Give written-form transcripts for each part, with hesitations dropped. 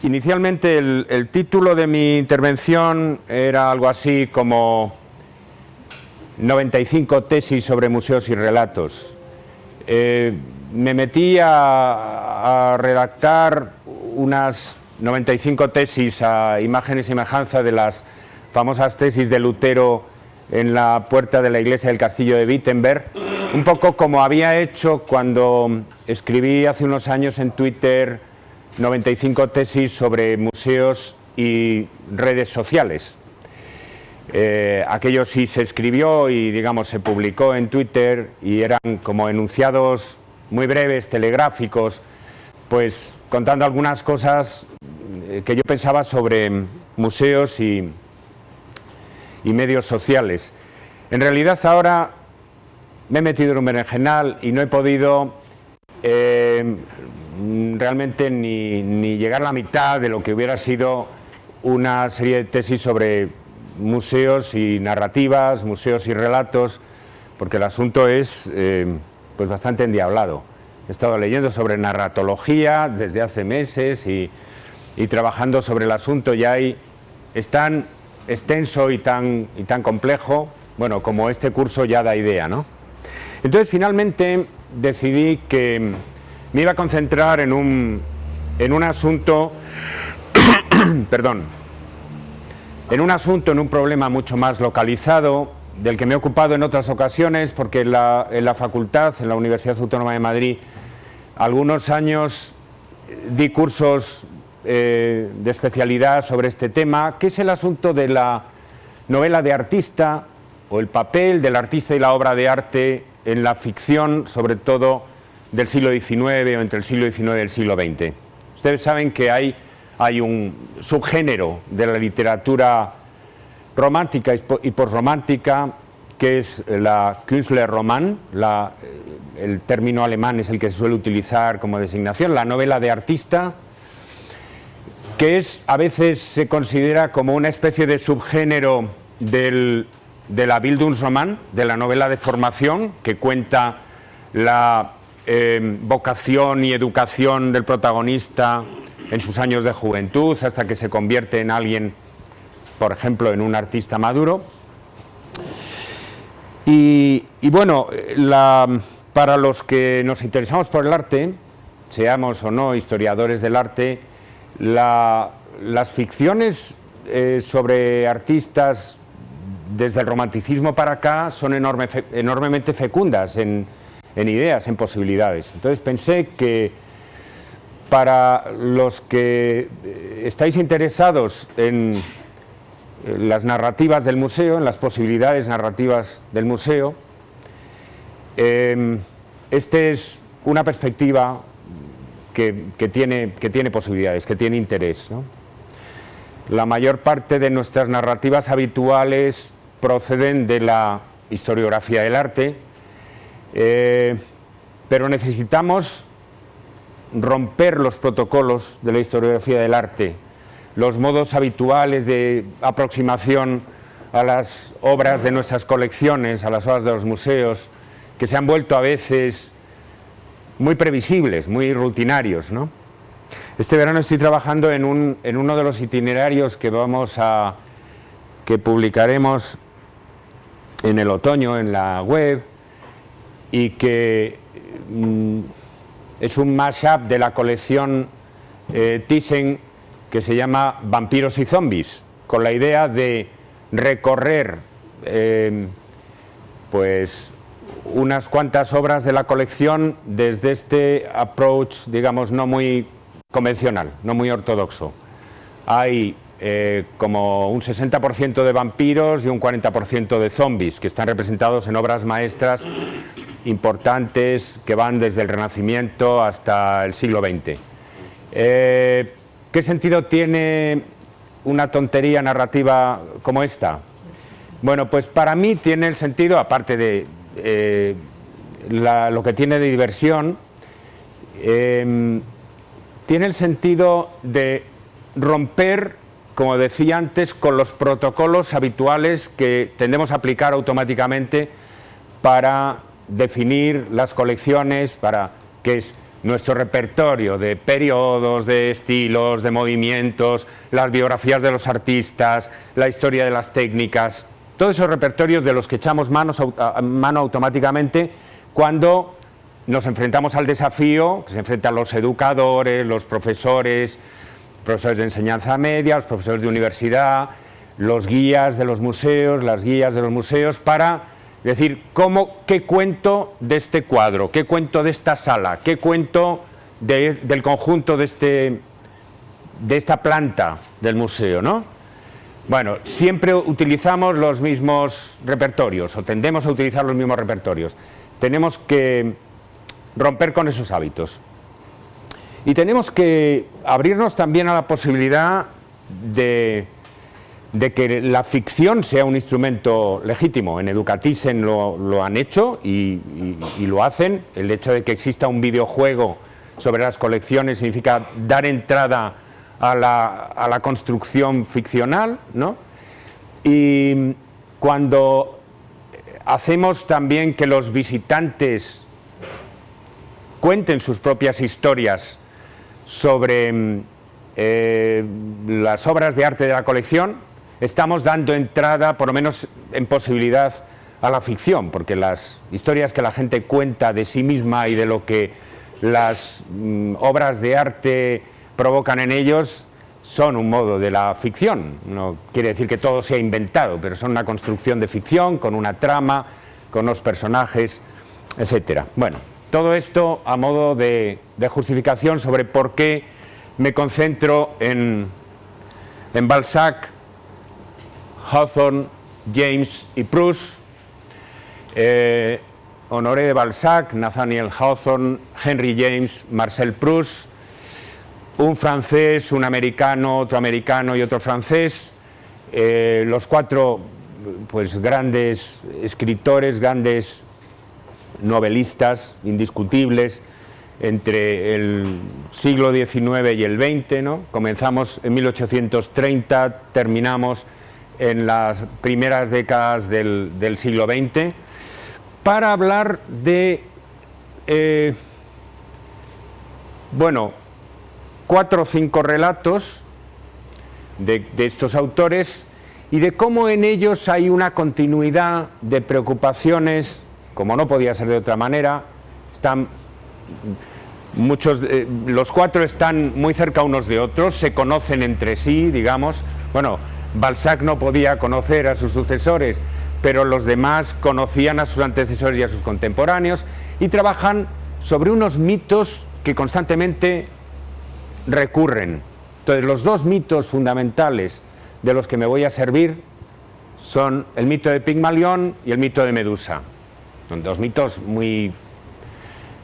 Inicialmente el título de mi intervención era algo así como 95 tesis sobre museos y relatos. Me metí a redactar unas 95 tesis a imagen y semejanza de las famosas tesis de Lutero en la puerta de la iglesia del castillo de Wittenberg, un poco como había hecho cuando escribí hace unos años en Twitter 95 tesis sobre museos y redes sociales. Aquello sí se escribió y, digamos, se publicó en Twitter y eran como enunciados muy breves, telegráficos, pues contando algunas cosas que yo pensaba sobre museos y medios sociales. En realidad ahora me he metido en un berenjenal y no he podido realmente ni llegar a la mitad de lo que hubiera sido una serie de tesis sobre museos y narrativas, museos y relatos, porque el asunto es pues bastante endiablado. He estado leyendo sobre narratología desde hace meses y trabajando sobre el asunto, y ahí es tan extenso y tan complejo, bueno, como este curso ya da idea, ¿no? Entonces finalmente decidí que me iba a concentrar en un asunto, perdón, en un problema mucho más localizado, del que me he ocupado en otras ocasiones, porque en la facultad, en la Universidad Autónoma de Madrid, algunos años di cursos de especialidad sobre este tema, que es el asunto de la novela de artista, o el papel del artista y la obra de arte en la ficción, sobre todo del siglo XIX o entre el siglo XIX y el siglo XX. Ustedes saben que hay un subgénero de la literatura romántica y posromántica, que es la Künstlerroman, el término alemán es el que se suele utilizar como designación, la novela de artista, que a veces se considera como una especie de subgénero de la Bildungsroman, de la novela de formación, que cuenta la vocación y educación del protagonista en sus años de juventud hasta que se convierte en alguien, por ejemplo, en un artista maduro. Y bueno, para los que nos interesamos por el arte, seamos o no historiadores del arte, las ficciones sobre artistas desde el romanticismo para acá son enormemente fecundas en ideas, en posibilidades. Entonces pensé que para los que estáis interesados en las narrativas del museo, en las posibilidades narrativas del museo, esta es una perspectiva que tiene posibilidades, que tiene interés, ¿no? La mayor parte de nuestras narrativas habituales proceden de la historiografía del arte, pero necesitamos romper los protocolos de la historiografía del arte, los modos habituales de aproximación a las obras de nuestras colecciones, a las obras de los museos, que se han vuelto a veces muy previsibles, muy rutinarios, ¿no? Este verano estoy trabajando en uno de los itinerarios que publicaremos en el otoño en la web, y que es un mashup de la colección Thyssen, que se llama Vampiros y Zombies, con la idea de recorrer pues unas cuantas obras de la colección desde este approach, digamos, no muy convencional, no muy ortodoxo. Hay como un 60% de vampiros y un 40% de zombies, que están representados en obras maestras importantes que van desde el Renacimiento hasta el siglo XX. ¿Qué sentido tiene una tontería narrativa como esta? Bueno, pues para mí tiene el sentido, aparte de lo que tiene de diversión, tiene el sentido de romper, como decía antes, con los protocolos habituales que tendemos a aplicar automáticamente para definir las colecciones, que es nuestro repertorio de periodos, de estilos, de movimientos, las biografías de los artistas, la historia de las técnicas, todos esos repertorios de los que echamos mano automáticamente cuando nos enfrentamos al desafío que se enfrentan los educadores, los profesores de enseñanza media, los profesores de universidad, los guías de los museos, las guías de los museos, para decir qué cuento de este cuadro, qué cuento de esta sala, qué cuento del conjunto de esta planta del museo, ¿no? Bueno, siempre utilizamos los mismos repertorios, o tendemos a utilizar los mismos repertorios. Tenemos que romper con esos hábitos. Y tenemos que abrirnos también a la posibilidad de que la ficción sea un instrumento legítimo. En Educatizen lo han hecho y lo hacen. El hecho de que exista un videojuego sobre las colecciones significa dar entrada a la construcción ficcional, ¿no? Y cuando hacemos también que los visitantes cuenten sus propias historias sobre las obras de arte de la colección, estamos dando entrada, por lo menos en posibilidad, a la ficción, porque las historias que la gente cuenta de sí misma y de lo que las obras de arte provocan en ellos son un modo de la ficción. No quiere decir que todo sea inventado, pero son una construcción de ficción, con una trama, con unos personajes, etcétera. Bueno, todo esto a modo de justificación sobre por qué me concentro en Balzac, Hawthorne, James y Proust. Honoré de Balzac, Nathaniel Hawthorne, Henry James, Marcel Proust, un francés, un americano, otro americano y otro francés, los cuatro pues grandes escritores, grandes novelistas indiscutibles entre el siglo XIX y el XX, ¿no? Comenzamos en 1830, terminamos en las primeras décadas del siglo XX, para hablar de, bueno, 4 o 5 relatos de estos autores y de cómo en ellos hay una continuidad de preocupaciones, como no podía ser de otra manera. Los 4 están muy cerca unos de otros, se conocen entre sí, digamos. Bueno, Balzac no podía conocer a sus sucesores, pero los demás conocían a sus antecesores y a sus contemporáneos, y trabajan sobre unos mitos que constantemente recurren. Entonces, los 2 mitos fundamentales de los que me voy a servir son el mito de Pigmalión y el mito de Medusa. Son 2 mitos muy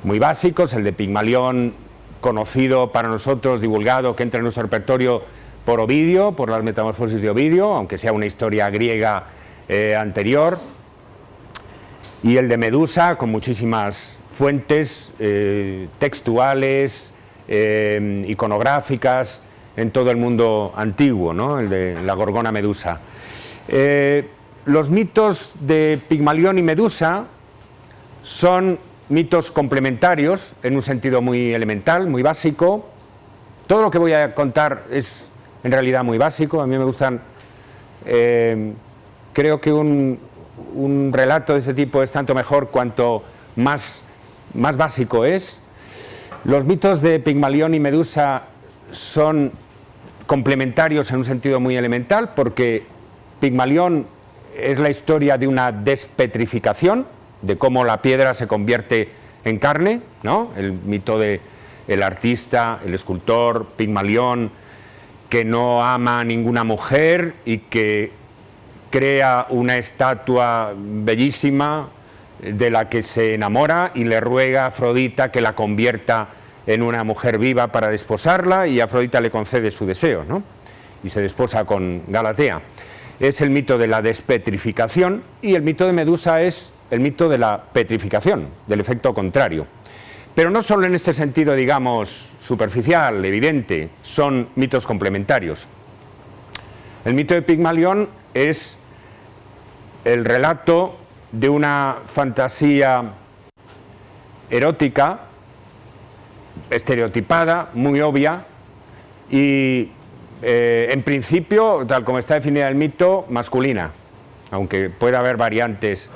básicos. El de Pigmalión, conocido para nosotros, divulgado, que entra en nuestro repertorio por Ovidio, por las Metamorfosis de Ovidio, aunque sea una historia griega anterior. Y el de Medusa, con muchísimas fuentes textuales, iconográficas, en todo el mundo antiguo, ¿no? El de la Gorgona Medusa. Los mitos de Pigmalión y Medusa son mitos complementarios en un sentido muy elemental, muy básico. Todo lo que voy a contar es en realidad muy básico. A mí me gustan, creo que un relato de este tipo es tanto mejor cuanto más básico es. Los mitos de Pigmalión y Medusa son complementarios en un sentido muy elemental, porque Pigmalión es la historia de una despetrificación, de cómo la piedra se convierte en carne, ¿no? El mito del artista, el escultor Pigmalión, que no ama a ninguna mujer y que crea una estatua bellísima de la que se enamora y le ruega a Afrodita que la convierta en una mujer viva para desposarla, y Afrodita le concede su deseo, ¿no? Y se desposa con Galatea. Es el mito de la despetrificación, y el mito de Medusa es el mito de la petrificación, del efecto contrario. Pero no solo en este sentido, digamos, superficial, evidente, son mitos complementarios. El mito de Pigmalión es el relato de una fantasía erótica estereotipada, muy obvia y en principio, tal como está definida el mito, masculina, aunque pueda haber variantes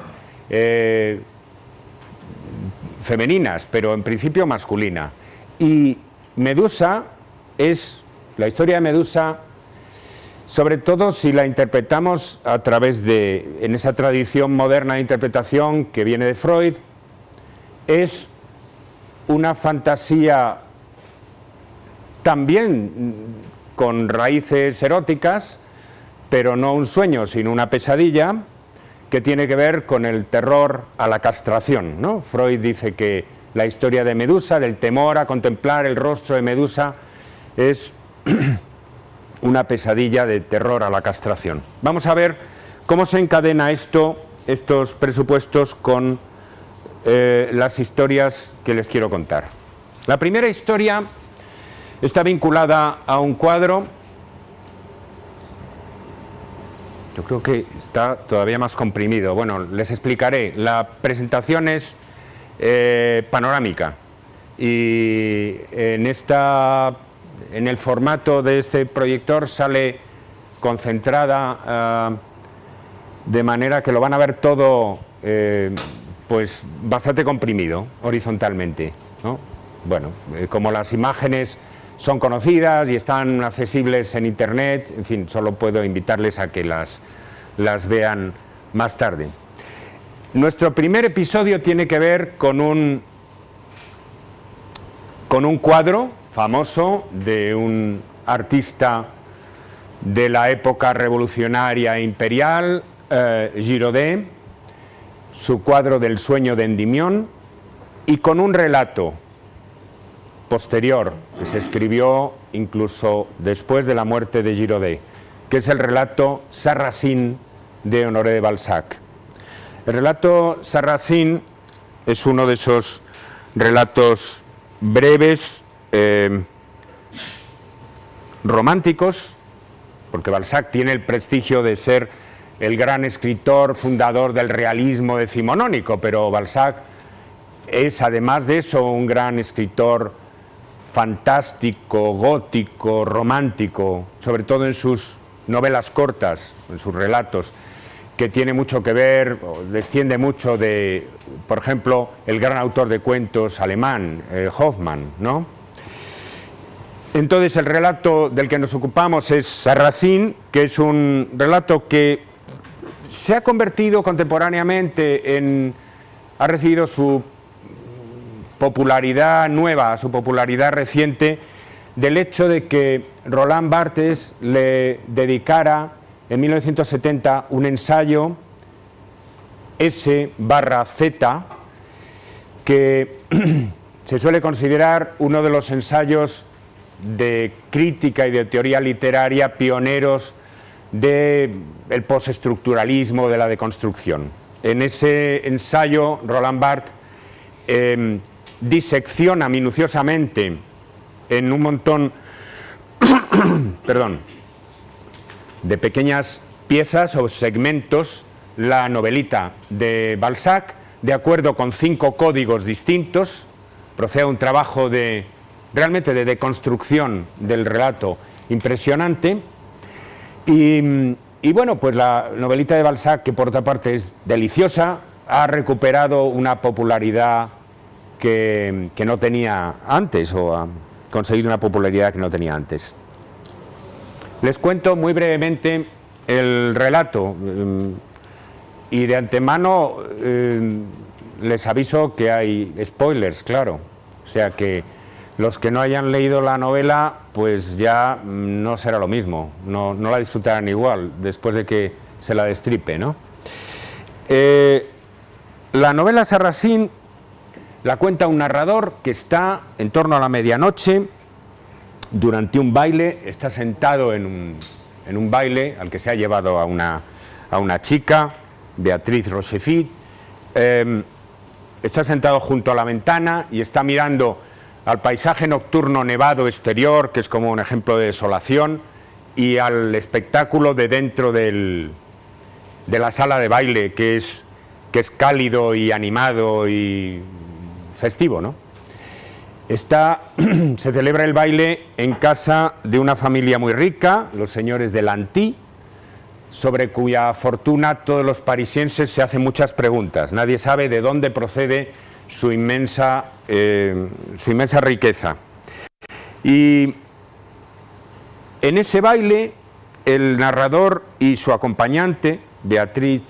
femeninas, pero en principio masculina. Y Medusa es, la historia de Medusa, sobre todo si la interpretamos a través de, en esa tradición moderna de interpretación que viene de Freud, es una fantasía también con raíces eróticas, pero no un sueño, sino una pesadilla, que tiene que ver con el terror a la castración, ¿no? Freud dice que la historia de Medusa, del temor a contemplar el rostro de Medusa, es una pesadilla de terror a la castración. Vamos a ver cómo se encadena estos presupuestos con las historias que les quiero contar. La primera historia está vinculada a un cuadro. Yo creo que está todavía más comprimido. Bueno, les explicaré. La presentación es panorámica y en el formato de este proyector sale concentrada de manera que lo van a ver todo pues bastante comprimido horizontalmente, ¿no? Bueno, como las imágenes son conocidas y están accesibles en internet, en fin, solo puedo invitarles a que las vean más tarde. Nuestro primer episodio tiene que ver con un cuadro famoso de un artista de la época revolucionaria e imperial, Girodet, su cuadro del sueño de Endymion, y con un relato posterior que se escribió incluso después de la muerte de Girodet, que es el relato Sarrasine de Honoré de Balzac. El relato Sarrasine es uno de esos relatos breves, románticos, porque Balzac tiene el prestigio de ser el gran escritor fundador del realismo decimonónico, pero Balzac es, además de eso, un gran escritor fantástico, gótico, romántico, sobre todo en sus novelas cortas, en sus relatos, que tiene mucho que ver, desciende mucho de, por ejemplo, el gran autor de cuentos alemán, Hoffmann, ¿no? Entonces el relato del que nos ocupamos es Sarrasine, que es un relato que se ha convertido contemporáneamente ha recibido su popularidad nueva, su popularidad reciente, del hecho de que Roland Barthes le dedicara en 1970 un ensayo S/Z que se suele considerar uno de los ensayos de crítica y de teoría literaria pioneros del postestructuralismo, de la deconstrucción. En ese ensayo, Roland Barthes disecciona minuciosamente en un montón de pequeñas piezas o segmentos la novelita de Balzac, de acuerdo con 5 códigos distintos. Procede a un trabajo realmente de deconstrucción del relato impresionante. Y bueno, pues la novelita de Balzac, que por otra parte es deliciosa, ha recuperado una popularidad que no tenía antes, o ha conseguido una popularidad que no tenía antes. Les cuento muy brevemente el relato y de antemano les aviso que hay spoilers, claro, o sea que los que no hayan leído la novela pues ya no será lo mismo, no la disfrutarán igual después de que se la destripe, ¿no? La novela Sarrasine la cuenta un narrador que está en torno a la medianoche durante un baile, está sentado en un baile al que se ha llevado a una chica, Beatriz Rochefort, está sentado junto a la ventana y está mirando al paisaje nocturno nevado exterior, que es como un ejemplo de desolación, y al espectáculo de dentro de la sala de baile, que es cálido y animado y festivo, ¿no? Se celebra el baile en casa de una familia muy rica, los señores de Lanty, sobre cuya fortuna todos los parisienses se hacen muchas preguntas. Nadie sabe de dónde procede su inmensa riqueza. Y en ese baile, el narrador y su acompañante, Beatriz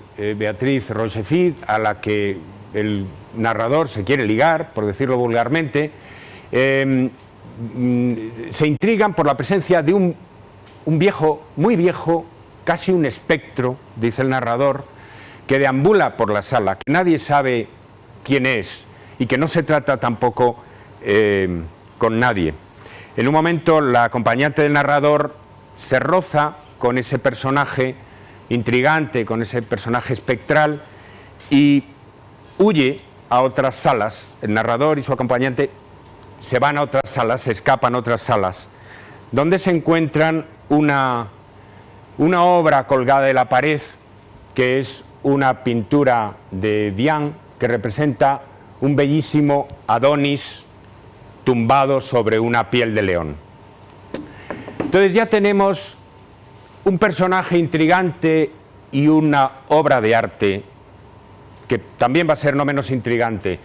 Rochefide, a la que el narrador se quiere ligar, por decirlo vulgarmente, se intrigan por la presencia de un viejo, muy viejo, casi un espectro, dice el narrador, que deambula por la sala, que nadie sabe quién es y que no se trata tampoco con nadie. En un momento la acompañante del narrador se roza con ese personaje intrigante, con ese personaje espectral, y huye a otras salas. El narrador y su acompañante se van a otras salas, se escapan a otras salas, donde se encuentran una obra colgada de la pared, que es una pintura de Diane, que representa un bellísimo Adonis tumbado sobre una piel de león. Entonces ya tenemos un personaje intrigante y una obra de arte que también va a ser no menos intrigante.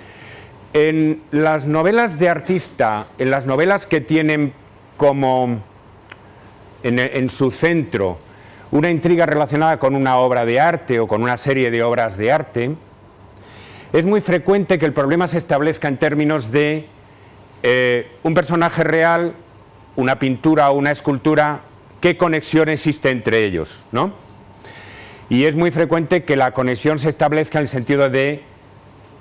En las novelas de artista, en las novelas que tienen como en su centro una intriga relacionada con una obra de arte o con una serie de obras de arte, es muy frecuente que el problema se establezca en términos de un personaje real, una pintura o una escultura, ¿qué conexión existe entre ellos?, ¿no? Y es muy frecuente que la conexión se establezca en el sentido de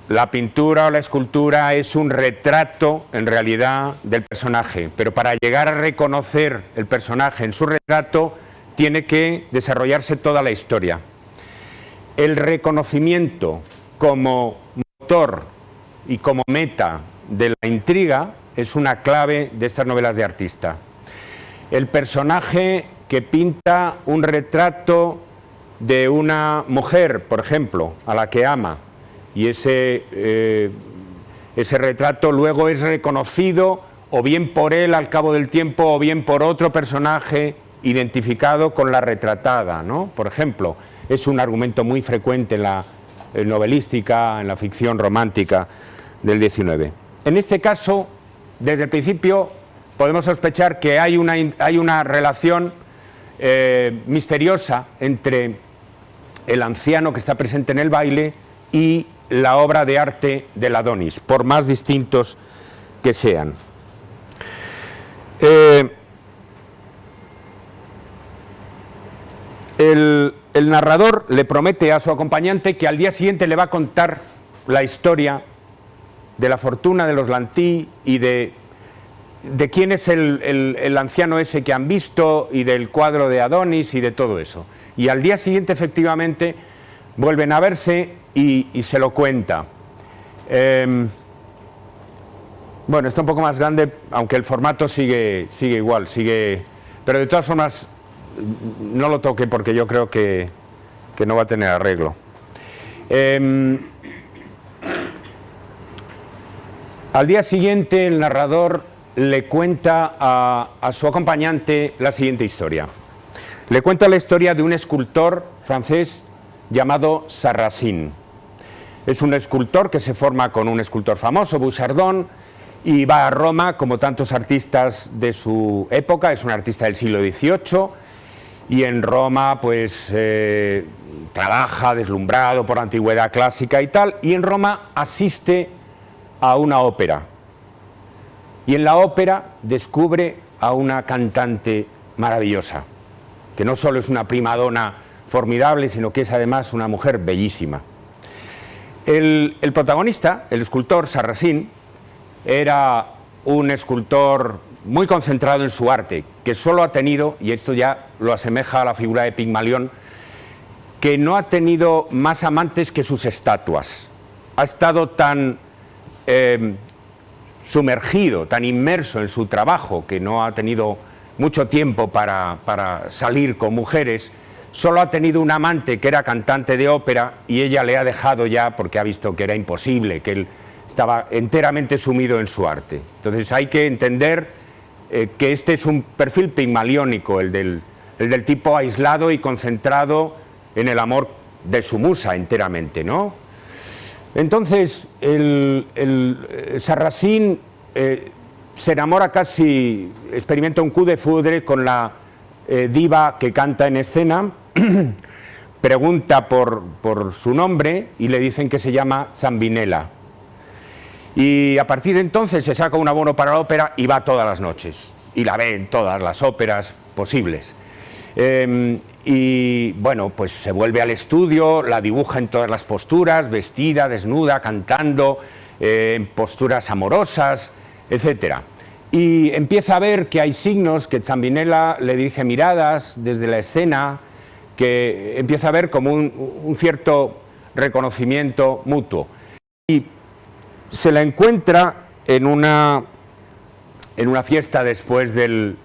la pintura o la escultura es un retrato, en realidad, del personaje, pero para llegar a reconocer el personaje en su retrato tiene que desarrollarse toda la historia. El reconocimiento como motor y como meta de la intriga es una clave de estas novelas de artista. El personaje que pinta un retrato de una mujer, por ejemplo, a la que ama, y ese retrato luego es reconocido o bien por él al cabo del tiempo o bien por otro personaje identificado con la retratada, ¿no? Por ejemplo, es un argumento muy frecuente en la novelística, en la ficción romántica del XIX. En este caso, desde el principio podemos sospechar que hay una relación misteriosa entre el anciano que está presente en el baile y la obra de arte del Adonis, por más distintos que sean. El narrador le promete a su acompañante que al día siguiente le va a contar la historia de la fortuna de los Lanty y de quién es el anciano ese que han visto y del cuadro de Adonis y de todo eso. Y al día siguiente, efectivamente, vuelven a verse y se lo cuenta. Bueno, está un poco más grande, aunque el formato sigue igual, pero de todas formas no lo toque porque yo creo que no va a tener arreglo. Al día siguiente el narrador le cuenta a su acompañante la siguiente historia. Le cuenta la historia de un escultor francés llamado Sarrasine. Es un escultor que se forma con un escultor famoso, Bouchardon, y va a Roma como tantos artistas de su época. Es un artista del siglo XVIII y en Roma pues trabaja deslumbrado por la antigüedad clásica y tal, y en Roma asiste a una ópera. Y en la ópera descubre a una cantante maravillosa, que no solo es una primadona formidable, sino que es además una mujer bellísima. El protagonista, el escultor Sarrasine, era un escultor muy concentrado en su arte, que solo ha tenido, y esto ya lo asemeja a la figura de Pigmalión, que no ha tenido más amantes que sus estatuas. Ha estado tan sumergido, tan inmerso en su trabajo, que no ha tenido mucho tiempo para salir con mujeres. Solo ha tenido un amante que era cantante de ópera y ella le ha dejado ya porque ha visto que era imposible, que él estaba enteramente sumido en su arte. Entonces hay que entender que este es un perfil pigmaliónico, el del tipo aislado y concentrado en el amor de su musa enteramente, ¿no? Entonces, Sarrasine se enamora casi, experimenta un coup de foudre con la diva que canta en escena, pregunta por su nombre y le dicen que se llama Zambinella. Y a partir de entonces se saca un abono para la ópera y va todas las noches, y la ve en todas las óperas posibles. Y bueno, pues se vuelve al estudio, la dibuja en todas las posturas, vestida, desnuda, cantando, en posturas amorosas, etc. Y empieza a ver que hay signos, que Zambinella le dirige miradas desde la escena, que empieza a ver como un cierto reconocimiento mutuo. Y se la encuentra en una fiesta después de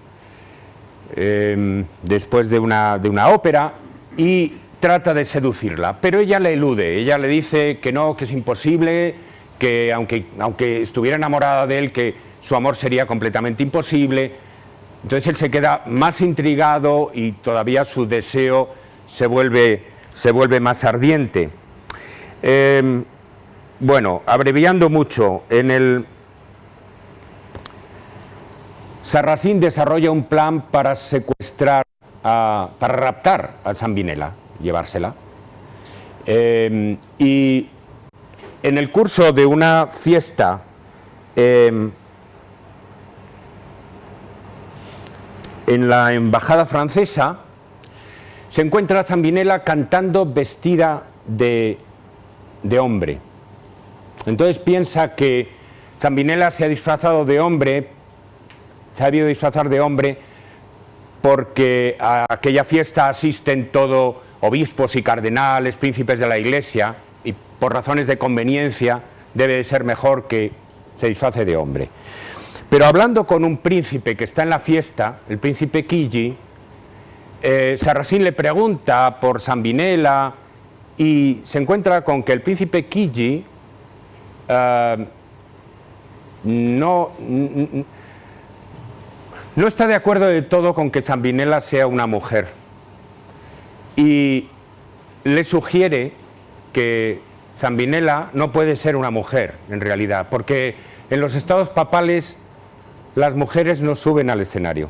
una ópera y trata de seducirla, pero ella le elude, ella le dice que no, que es imposible, que aunque estuviera enamorada de él, que su amor sería completamente imposible. Entonces él se queda más intrigado y todavía su deseo se vuelve más ardiente. Bueno, abreviando mucho, Sarrasine desarrolla un plan para para raptar a Zambinella, llevársela. Y en el curso de una fiesta en la embajada francesa, se encuentra a Zambinella cantando vestida de hombre. Entonces piensa que Zambinella se ha disfrazado de hombre, se ha debido disfrazar de hombre porque a aquella fiesta asisten todo obispos y cardenales, príncipes de la Iglesia, y por razones de conveniencia debe de ser mejor que se disfrace de hombre. Pero hablando con un príncipe que está en la fiesta, el príncipe Chigi, Sarrasine le pregunta por Zambinella y se encuentra con que el príncipe Chigi no está de acuerdo de todo con que Zambinella sea una mujer y le sugiere que Zambinella no puede ser una mujer en realidad, porque en los estados papales las mujeres no suben al escenario.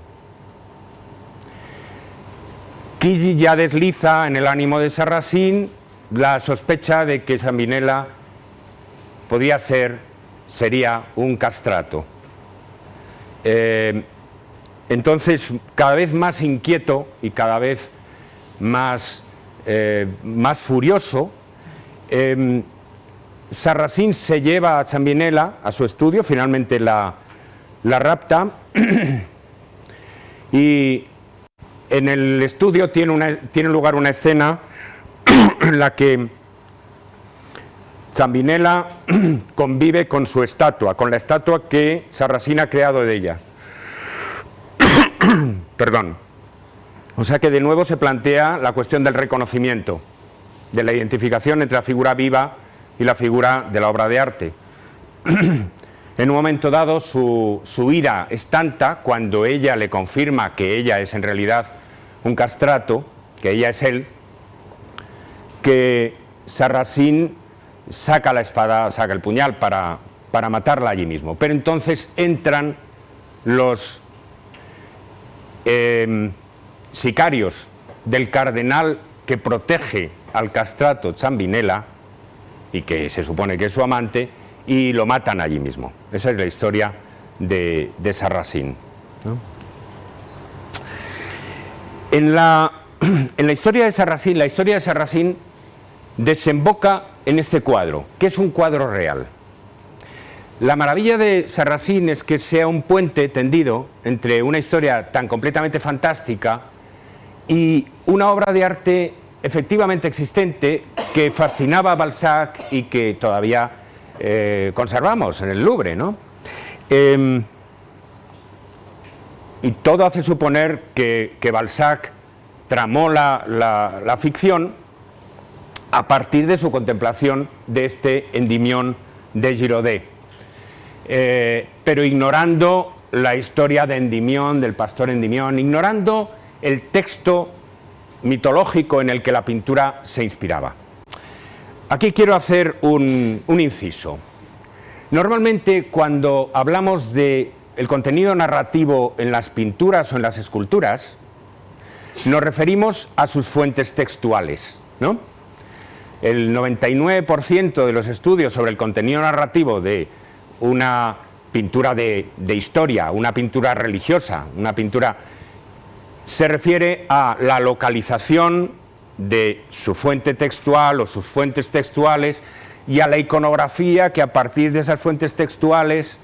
Chigi ya desliza en el ánimo de Sarrasine la sospecha de que Zambinella sería un castrato. Entonces, cada vez más inquieto y cada vez más furioso, Sarrasine se lleva a Zambinella a su estudio, finalmente la rapta, y en el estudio tiene lugar una escena en la que Zambinella convive con su estatua, con la estatua que Sarrasine ha creado de ella. Perdón. O sea que de nuevo se plantea la cuestión del reconocimiento, de la identificación entre la figura viva y la figura de la obra de arte. En un momento dado su ira es tanta cuando ella le confirma que ella es en realidad un castrato, que ella es él, que Sarrasine saca la espada, saca el puñal para matarla allí mismo. Pero entonces entran los sicarios del cardenal que protege al castrato Zambinella y que se supone que es su amante, y lo matan allí mismo. Esa es la historia de Sarrasine, ¿no? En la historia de Sarrasine desemboca en este cuadro, que es un cuadro real. La maravilla de Sarrasine es que sea un puente tendido entre una historia tan completamente fantástica y una obra de arte efectivamente existente que fascinaba a Balzac y que todavía conservamos en el Louvre, ¿no? Y todo hace suponer que Balzac tramó la ficción a partir de su contemplación de este Endymion de Girodet, pero ignorando la historia de Endymion, del pastor Endymion, ignorando el texto mitológico en el que la pintura se inspiraba. Aquí quiero hacer un inciso. Normalmente, cuando hablamos del contenido narrativo en las pinturas o en las esculturas, nos referimos a sus fuentes textuales, ¿no? El 99% de los estudios sobre el contenido narrativo de una pintura de historia, una pintura religiosa, una pintura, se refiere a la localización de su fuente textual o sus fuentes textuales y a la iconografía que a partir de esas fuentes textuales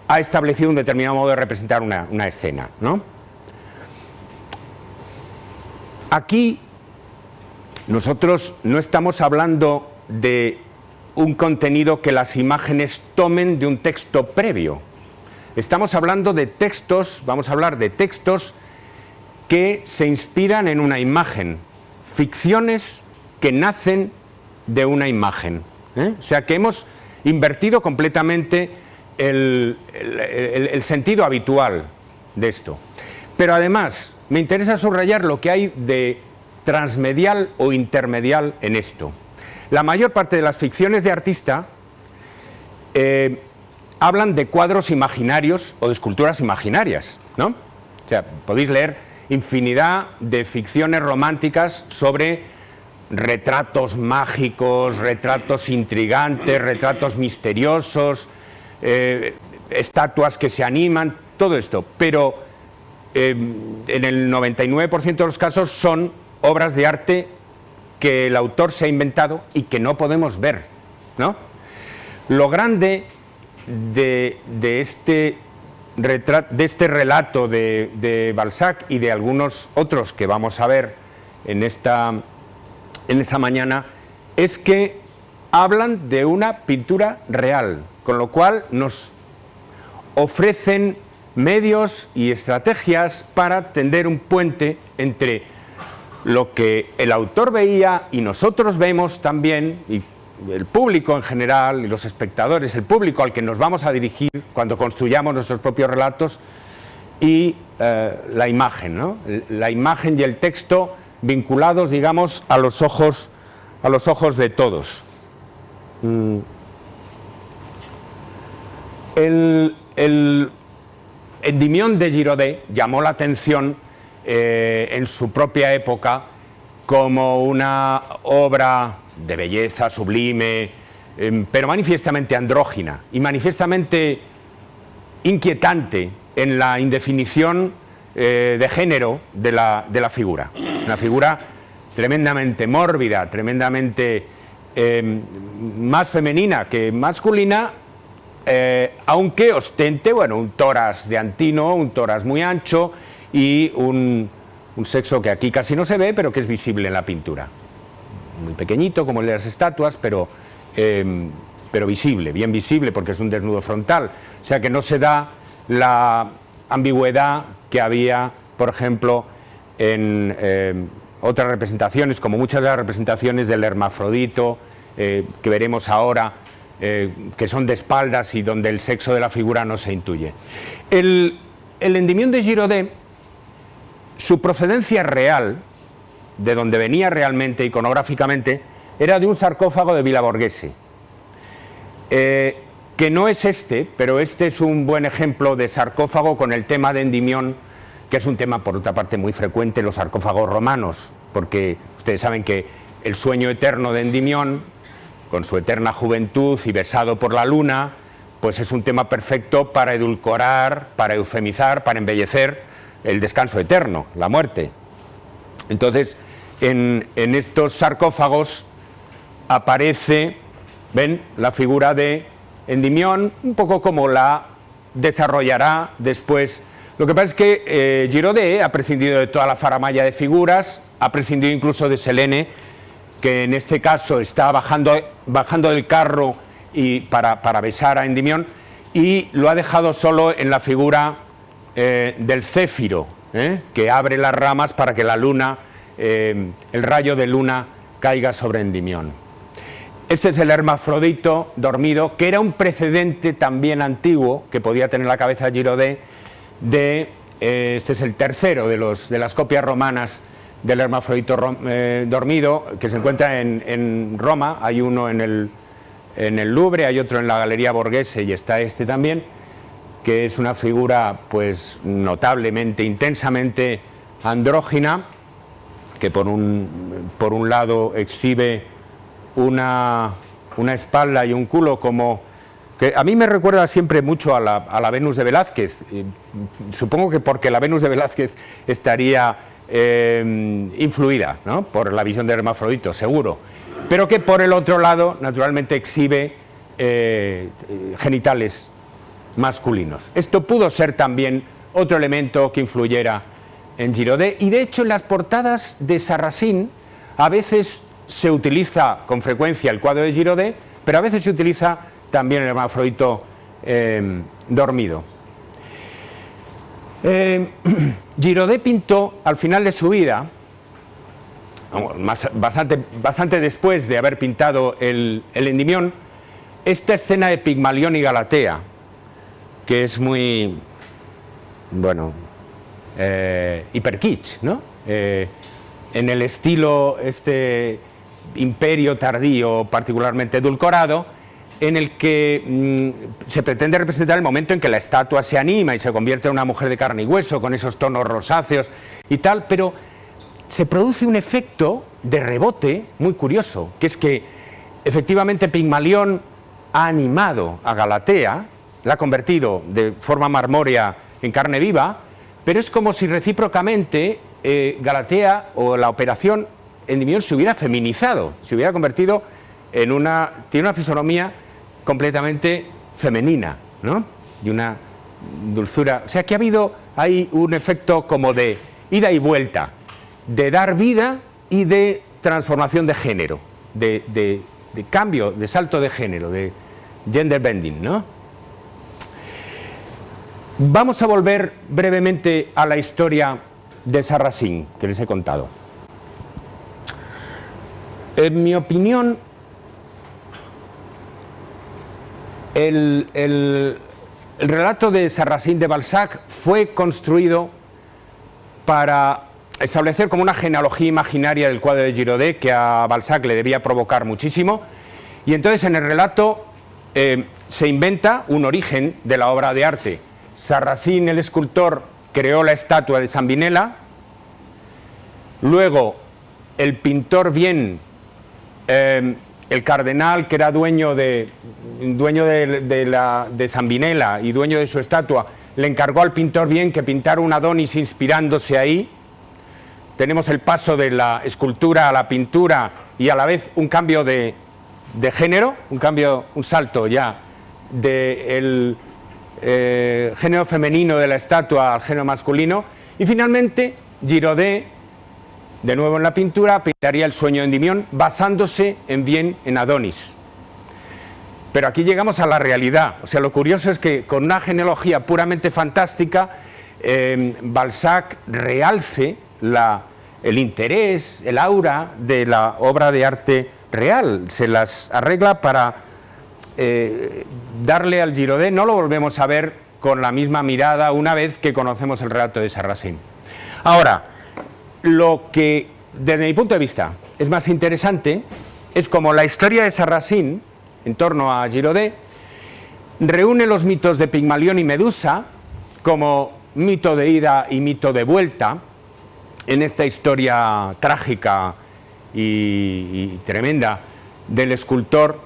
ha establecido un determinado modo de representar una escena, ¿no? Aquí nosotros no estamos hablando de un contenido que las imágenes tomen de un texto previo. Estamos hablando de textos, vamos a hablar de textos que se inspiran en una imagen, ficciones que nacen de una imagen, ¿eh? O sea que hemos invertido completamente el sentido habitual de esto. Pero además me interesa subrayar lo que hay de transmedial o intermedial en esto. La mayor parte de las ficciones de artista hablan de cuadros imaginarios o de esculturas imaginarias, ¿no? O sea, podéis leer infinidad de ficciones románticas sobre retratos mágicos, retratos intrigantes, retratos misteriosos, estatuas que se animan, todo esto. Pero en el 99% de los casos son obras de arte que el autor se ha inventado y que no podemos ver, ¿no? Lo grande de este relato de Balzac y de algunos otros que vamos a ver en esta mañana es que hablan de una pintura real, con lo cual nos ofrecen medios y estrategias para tender un puente entre lo que el autor veía y nosotros vemos también, y el público en general y los espectadores, el público al que nos vamos a dirigir cuando construyamos nuestros propios relatos, y la imagen, ¿no? La imagen y el texto vinculados, digamos, a los ojos de todos. El Endymion de Girodet llamó la atención en su propia época como una obra de belleza sublime, pero manifiestamente andrógina y manifiestamente inquietante en la indefinición de género de la figura. Una figura tremendamente mórbida, tremendamente más femenina que masculina, aunque ostente, bueno, un tórax de Antino, un tórax muy ancho y un sexo que aquí casi no se ve, pero que es visible en la pintura. Muy pequeñito, como el de las estatuas, pero visible, bien visible, porque es un desnudo frontal. O sea que no se da la ambigüedad que había, por ejemplo, en otras representaciones, como muchas de las representaciones del hermafrodito, que veremos ahora, que son de espaldas y donde el sexo de la figura no se intuye. El Endymion de Girodet, su procedencia real, de donde venía realmente iconográficamente, era de un sarcófago de Villa Borghese, que no es este, pero este es un buen ejemplo de sarcófago con el tema de Endymion, que es un tema, por otra parte, muy frecuente en los sarcófagos romanos, porque ustedes saben que el sueño eterno de Endymion, con su eterna juventud y besado por la luna, pues es un tema perfecto para edulcorar, para eufemizar, para embellecer el descanso eterno, la muerte. Entonces, en estos sarcófagos aparece, ven, la figura de Endymion, un poco como la desarrollará después. Lo que pasa es que Girodet ha prescindido de toda la faramalla de figuras, ha prescindido incluso de Selene, que en este caso está bajando del carro y para besar a Endymion, y lo ha dejado solo en la figura del céfiro, que abre las ramas para que la luna, el rayo de luna caiga sobre Endymion. Este es el hermafrodito dormido, que era un precedente también antiguo que podía tener la cabeza de Girodet. Este es el tercero de las copias romanas del hermafrodito dormido, que se encuentra en Roma. Hay uno en el Louvre, hay otro en la Galería Borghese y está este también, que es una figura pues notablemente, intensamente andrógina, que por un lado exhibe una espalda y un culo como que a mí me recuerda siempre mucho a la Venus de Velázquez. Supongo que porque la Venus de Velázquez estaría influida, ¿no?, por la visión del hermafrodito, seguro, pero que por el otro lado naturalmente exhibe genitales masculinos. Esto pudo ser también otro elemento que influyera en Girodet, y de hecho en las portadas de Sarracine a veces se utiliza con frecuencia el cuadro de Girodet, pero a veces se utiliza también el hermafrodito dormido. Girodet pintó al final de su vida, bastante después de haber pintado el Endymion, esta escena de Pigmalión y Galatea, que es muy, bueno, hiperkitsch, ¿no? En el estilo imperio tardío particularmente edulcorado, en el que se pretende representar el momento en que la estatua se anima y se convierte en una mujer de carne y hueso, con esos tonos rosáceos y tal, pero se produce un efecto de rebote muy curioso, que es que efectivamente Pigmalión ha animado a Galatea, la ha convertido de forma marmórea en carne viva, pero es como si recíprocamente Galatea o la operación Endymion se hubiera feminizado, se hubiera convertido en tiene una fisonomía completamente femenina, ¿no? Y una dulzura, o sea que hay un efecto como de ida y vuelta, de dar vida y de transformación de género, de cambio, de salto de género, de gender bending, ¿no? Vamos a volver brevemente a la historia de Sarracine, que les he contado. En mi opinión, el relato de Sarracine de Balzac fue construido para establecer como una genealogía imaginaria del cuadro de Girodet, que a Balzac le debía provocar muchísimo, y entonces en el relato se inventa un origen de la obra de arte. Sarracine, el escultor, creó la estatua de Zambinella, luego el pintor Vien, el cardenal que era dueño de Zambinella y dueño de su estatua, le encargó al pintor Vien que pintara un Adonis inspirándose ahí. Tenemos el paso de la escultura a la pintura y a la vez un cambio de género, un salto ya del género femenino de la estatua al género masculino. Y finalmente Girodet, de nuevo en la pintura, pintaría el sueño de Endymion basándose en Adonis. Pero aquí llegamos a la realidad. O sea, lo curioso es que con una genealogía puramente fantástica, Balzac realce el interés, el aura de la obra de arte real. Se las arregla para darle al Girodet, no lo volvemos a ver con la misma mirada una vez que conocemos el relato de Sarracine. Ahora, lo que desde mi punto de vista es más interesante es como la historia de Sarracine en torno a Girodet reúne los mitos de Pigmalión y Medusa como mito de ida y mito de vuelta en esta historia trágica y tremenda del escultor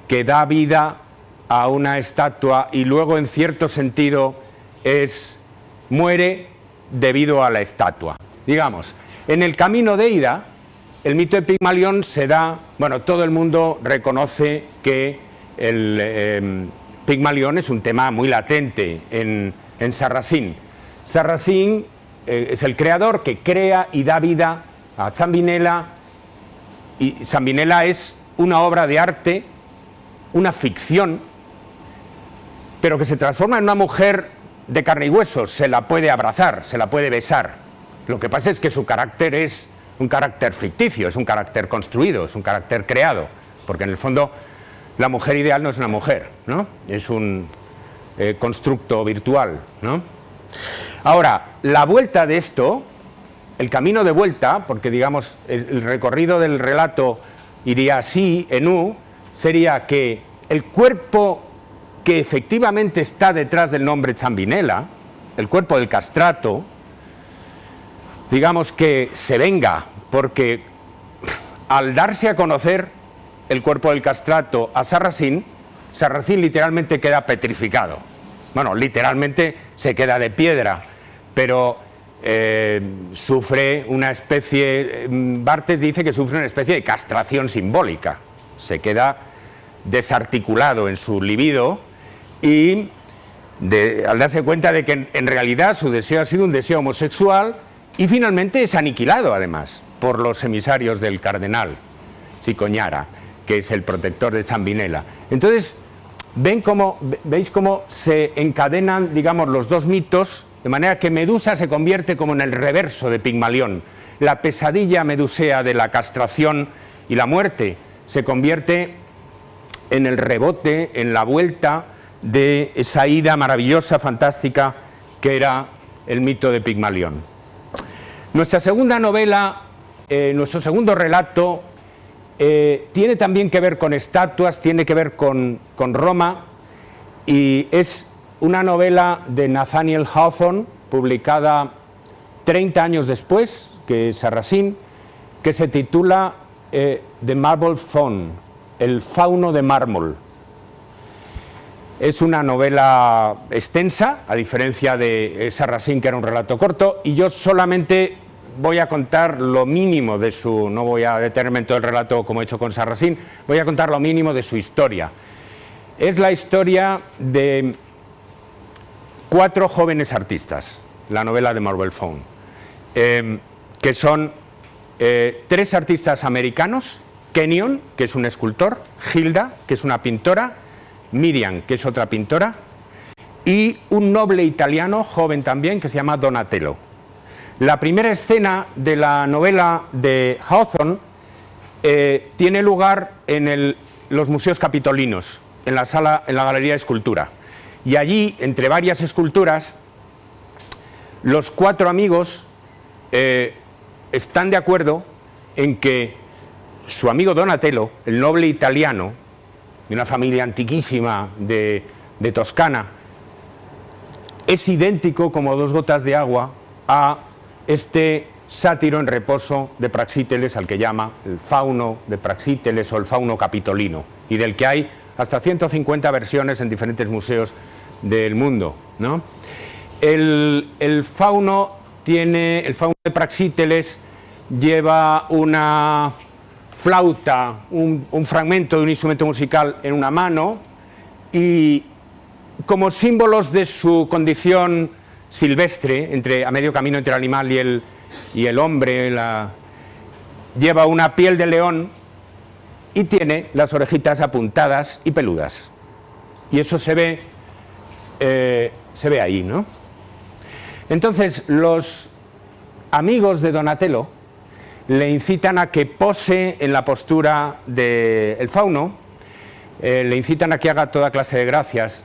que da vida a una estatua y luego en cierto sentido muere debido a la estatua. Digamos, en el camino de ida, el mito de Pigmalión se da, bueno, todo el mundo reconoce que el Pigmalión es un tema muy latente en Sarracine. Sarracine es el creador que crea y da vida a Zambinella, y Zambinella es una obra de arte, una ficción, pero que se transforma en una mujer de carne y huesos, se la puede abrazar, se la puede besar. Lo que pasa es que su carácter es un carácter ficticio, es un carácter construido, es un carácter creado. porque en el fondo la mujer ideal no es una mujer, ¿no? Es un constructo virtual, ¿no? Ahora, la vuelta de esto, el camino de vuelta, porque digamos el recorrido del relato iría así, en U, sería que el cuerpo que efectivamente está detrás del nombre Ciambinella, el cuerpo del castrato, digamos que se venga, porque al darse a conocer el cuerpo del castrato a Sarracín, Sarracín literalmente queda petrificado. Bueno, literalmente se queda de piedra, pero sufre una especie, Barthes dice que sufre una especie de castración simbólica, se queda desarticulado en su libido y al darse cuenta de que en realidad su deseo ha sido un deseo homosexual y finalmente es aniquilado además por los emisarios del cardenal Cicognara, que es el protector de Ciambinella. Entonces, veis cómo se encadenan, digamos, los dos mitos, de manera que Medusa se convierte como en el reverso de Pigmalión. La pesadilla medusea de la castración y la muerte se convierte en el rebote, en la vuelta de esa ida maravillosa, fantástica, que era el mito de Pigmalión. Nuestra segunda novela, nuestro segundo relato, tiene también que ver con estatuas, tiene que ver con Roma, y es una novela de Nathaniel Hawthorne, publicada 30 años después que Sarracín, que se titula The Marble Faun, el fauno de mármol. Es una novela extensa, a diferencia de Sarracín, que era un relato corto, y yo solamente voy a contar lo mínimo de su, no voy a detenerme en todo el relato como he hecho con Sarracín, voy a contar lo mínimo de su historia. Es la historia de 4 jóvenes artistas, la novela de Marble Faun, que son 3 artistas americanos: Kenyon, que es un escultor; Hilda, que es una pintora; Miriam, que es otra pintora; y un noble italiano, joven también, que se llama Donatello. La primera escena de la novela de Hawthorne tiene lugar en los museos capitolinos, en la galería de escultura. Y allí, entre varias esculturas, los 4 amigos están de acuerdo en que su amigo Donatello, el noble italiano, de una familia antiquísima de Toscana, es idéntico como 2 gotas de agua a este sátiro en reposo de Praxíteles, al que llama el fauno de Praxíteles o el fauno capitolino, y del que hay hasta 150 versiones en diferentes museos del mundo, ¿no? El fauno de Praxíteles lleva una flauta, un fragmento de un instrumento musical en una mano, y como símbolos de su condición silvestre, a medio camino entre el animal y el hombre, lleva una piel de león y tiene las orejitas apuntadas y peludas. Y eso se ve ahí, ¿no? Entonces, los amigos de Donatello le incitan a que pose en la postura del fauno, le incitan a que haga toda clase de gracias.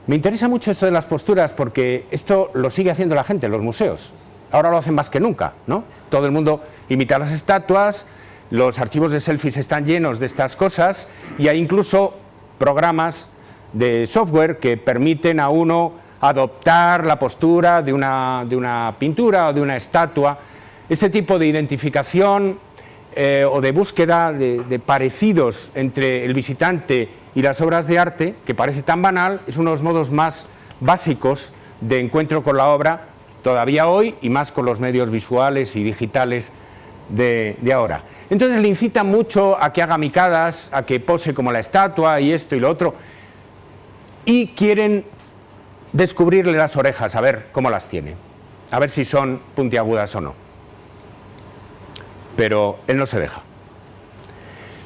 Me interesa mucho esto de las posturas, porque esto lo sigue haciendo la gente en los museos. Ahora lo hacen más que nunca, ¿no? Todo el mundo imita las estatuas, los archivos de selfies están llenos de estas cosas, y hay incluso programas de software que permiten a uno adoptar la postura de una pintura o de una estatua. Ese tipo de identificación o de búsqueda de parecidos entre el visitante y las obras de arte, que parece tan banal, es uno de los modos más básicos de encuentro con la obra todavía hoy, y más con los medios visuales y digitales de ahora. Entonces le incitan mucho a que haga micadas, a que pose como la estatua y esto y lo otro, y quieren descubrirle las orejas, a ver cómo las tiene, a ver si son puntiagudas o no. Pero él no se deja.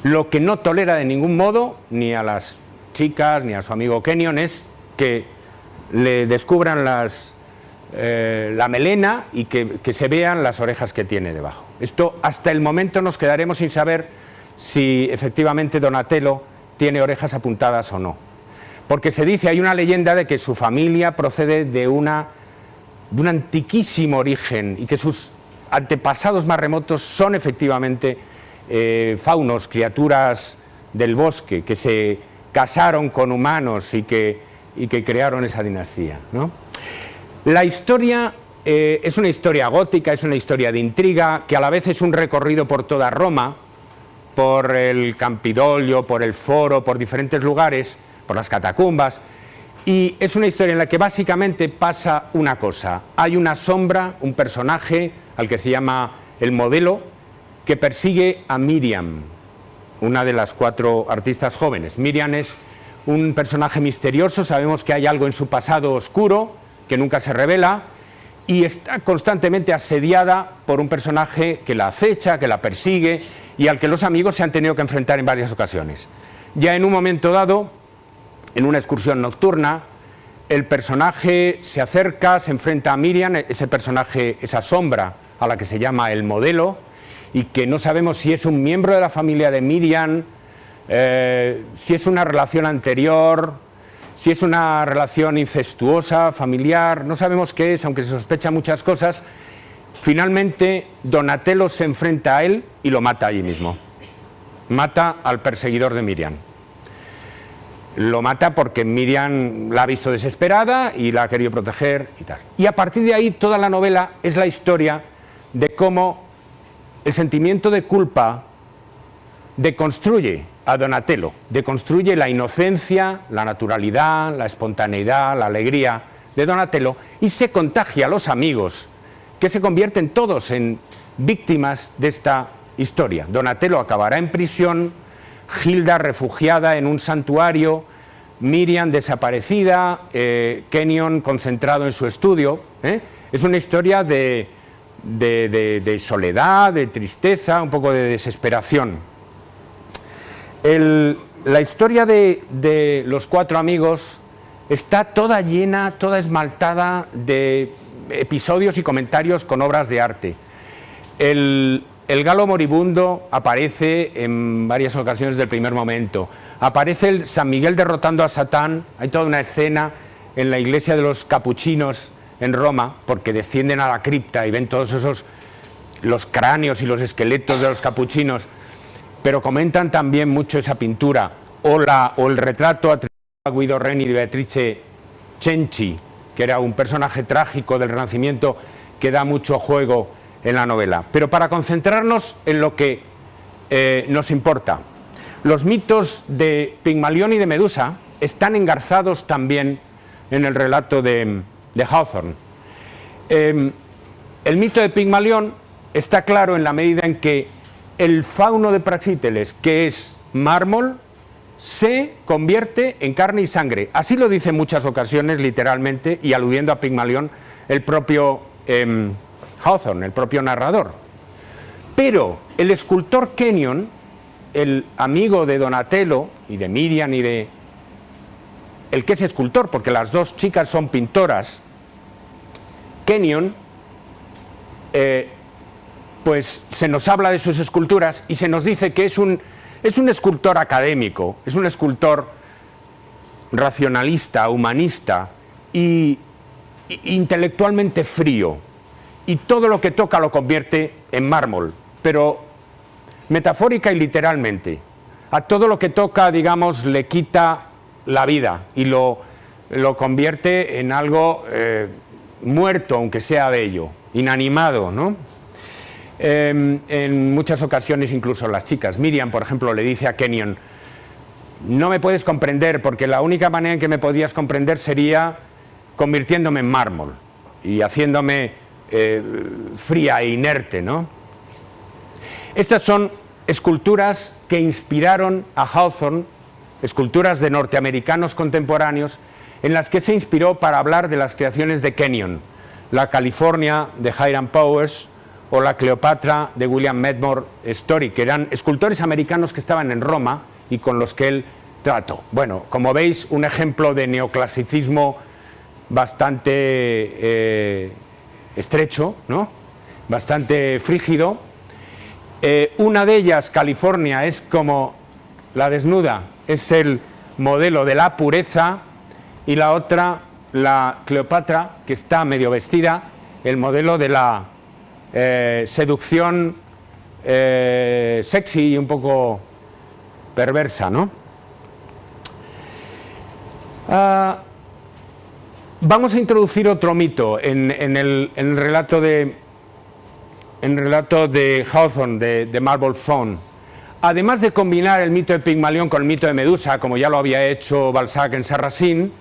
Lo que no tolera de ningún modo, ni a las chicas ni a su amigo Kenyon, es que le descubran la melena y que se vean las orejas que tiene debajo. Esto, hasta el momento, nos quedaremos sin saber si efectivamente Donatello tiene orejas apuntadas o no. Porque se dice, hay una leyenda de que su familia procede de un antiquísimo origen y que sus antepasados más remotos son efectivamente faunos, criaturas del bosque, que se casaron con humanos y que crearon esa dinastía, ¿no? La historia es una historia gótica, es una historia de intriga, que a la vez es un recorrido por toda Roma, por el Campidoglio, por el Foro, por diferentes lugares, por las catacumbas, y es una historia en la que básicamente pasa una cosa. Hay una sombra, un personaje al que se llama el modelo, que persigue a Miriam, una de las 4 artistas jóvenes. Miriam es un personaje misterioso, sabemos que hay algo en su pasado oscuro, que nunca se revela, y está constantemente asediada por un personaje que la acecha, que la persigue, y al que los amigos se han tenido que enfrentar en varias ocasiones. Ya en un momento dado, en una excursión nocturna, el personaje se acerca, se enfrenta a Miriam, ese personaje, esa sombra a la que se llama el modelo, y que no sabemos si es un miembro de la familia de Miriam, si es una relación anterior, si es una relación incestuosa, familiar, no sabemos qué es, aunque se sospecha muchas cosas. Finalmente Donatello se enfrenta a él y lo mata allí mismo. Mata al perseguidor de Miriam. Lo mata porque Miriam la ha visto desesperada y la ha querido proteger y tal. Y a partir de ahí toda la novela es la historia de cómo el sentimiento de culpa deconstruye a Donatello, deconstruye la inocencia, la naturalidad, la espontaneidad, la alegría de Donatello y se contagia a los amigos, que se convierten todos en víctimas de esta historia. Donatello acabará en prisión, Hilda refugiada en un santuario, Miriam desaparecida, Kenyon concentrado en su estudio. Es una historia de soledad, de tristeza, un poco de desesperación. La historia de los 4 amigos está toda llena, toda esmaltada de episodios y comentarios con obras de arte. El galo moribundo aparece en varias ocasiones del primer momento. Aparece el San Miguel derrotando a Satán. Hay toda una escena en la iglesia de los capuchinos en Roma, porque descienden a la cripta y ven todos esos, los cráneos y los esqueletos de los capuchinos, pero comentan también mucho esa pintura, o el retrato a Guido Reni de Beatrice Cenci, que era un personaje trágico del Renacimiento que da mucho juego en la novela. Pero para concentrarnos en lo que nos importa, los mitos de Pigmalión y de Medusa están engarzados también en el relato de Hawthorne. El mito de Pigmalión está claro en la medida en que el fauno de Praxíteles, que es mármol, se convierte en carne y sangre. Así lo dice en muchas ocasiones, literalmente, y aludiendo a Pigmalión, el propio Hawthorne, el propio narrador. Pero el escultor Kenyon, el amigo de Donatello y de Miriam y de el que es escultor, porque las 2 chicas son pintoras, Kenyon, pues se nos habla de sus esculturas y se nos dice que es un escultor académico, es un escultor racionalista, humanista y intelectualmente frío, y todo lo que toca lo convierte en mármol, pero metafórica y literalmente. A todo lo que toca, digamos, le quita la vida y lo convierte en algo muerto, aunque sea bello, inanimado, ¿no? En muchas ocasiones incluso las chicas. Miriam, por ejemplo, le dice a Kenyon: no me puedes comprender porque la única manera en que me podías comprender sería convirtiéndome en mármol y haciéndome fría e inerte, ¿no? Estas son esculturas que inspiraron a Hawthorne, esculturas de norteamericanos contemporáneos en las que se inspiró para hablar de las creaciones de Kenyon, la California de Hiram Powers o la Cleopatra de William Medmore Story, que eran escultores americanos que estaban en Roma y con los que él trató. Bueno, como veis, un ejemplo de neoclasicismo bastante estrecho, ¿no? Bastante frígido, Una de ellas, California, es como la desnuda, es el modelo de la pureza, y la otra, la Cleopatra, que está medio vestida, el modelo de la seducción sexy y un poco perversa, ¿no? Vamos a introducir otro mito en el relato de Hawthorne, de Marble Faun. Además de combinar el mito de Pigmalión con el mito de Medusa, como ya lo había hecho Balzac en Sarracín,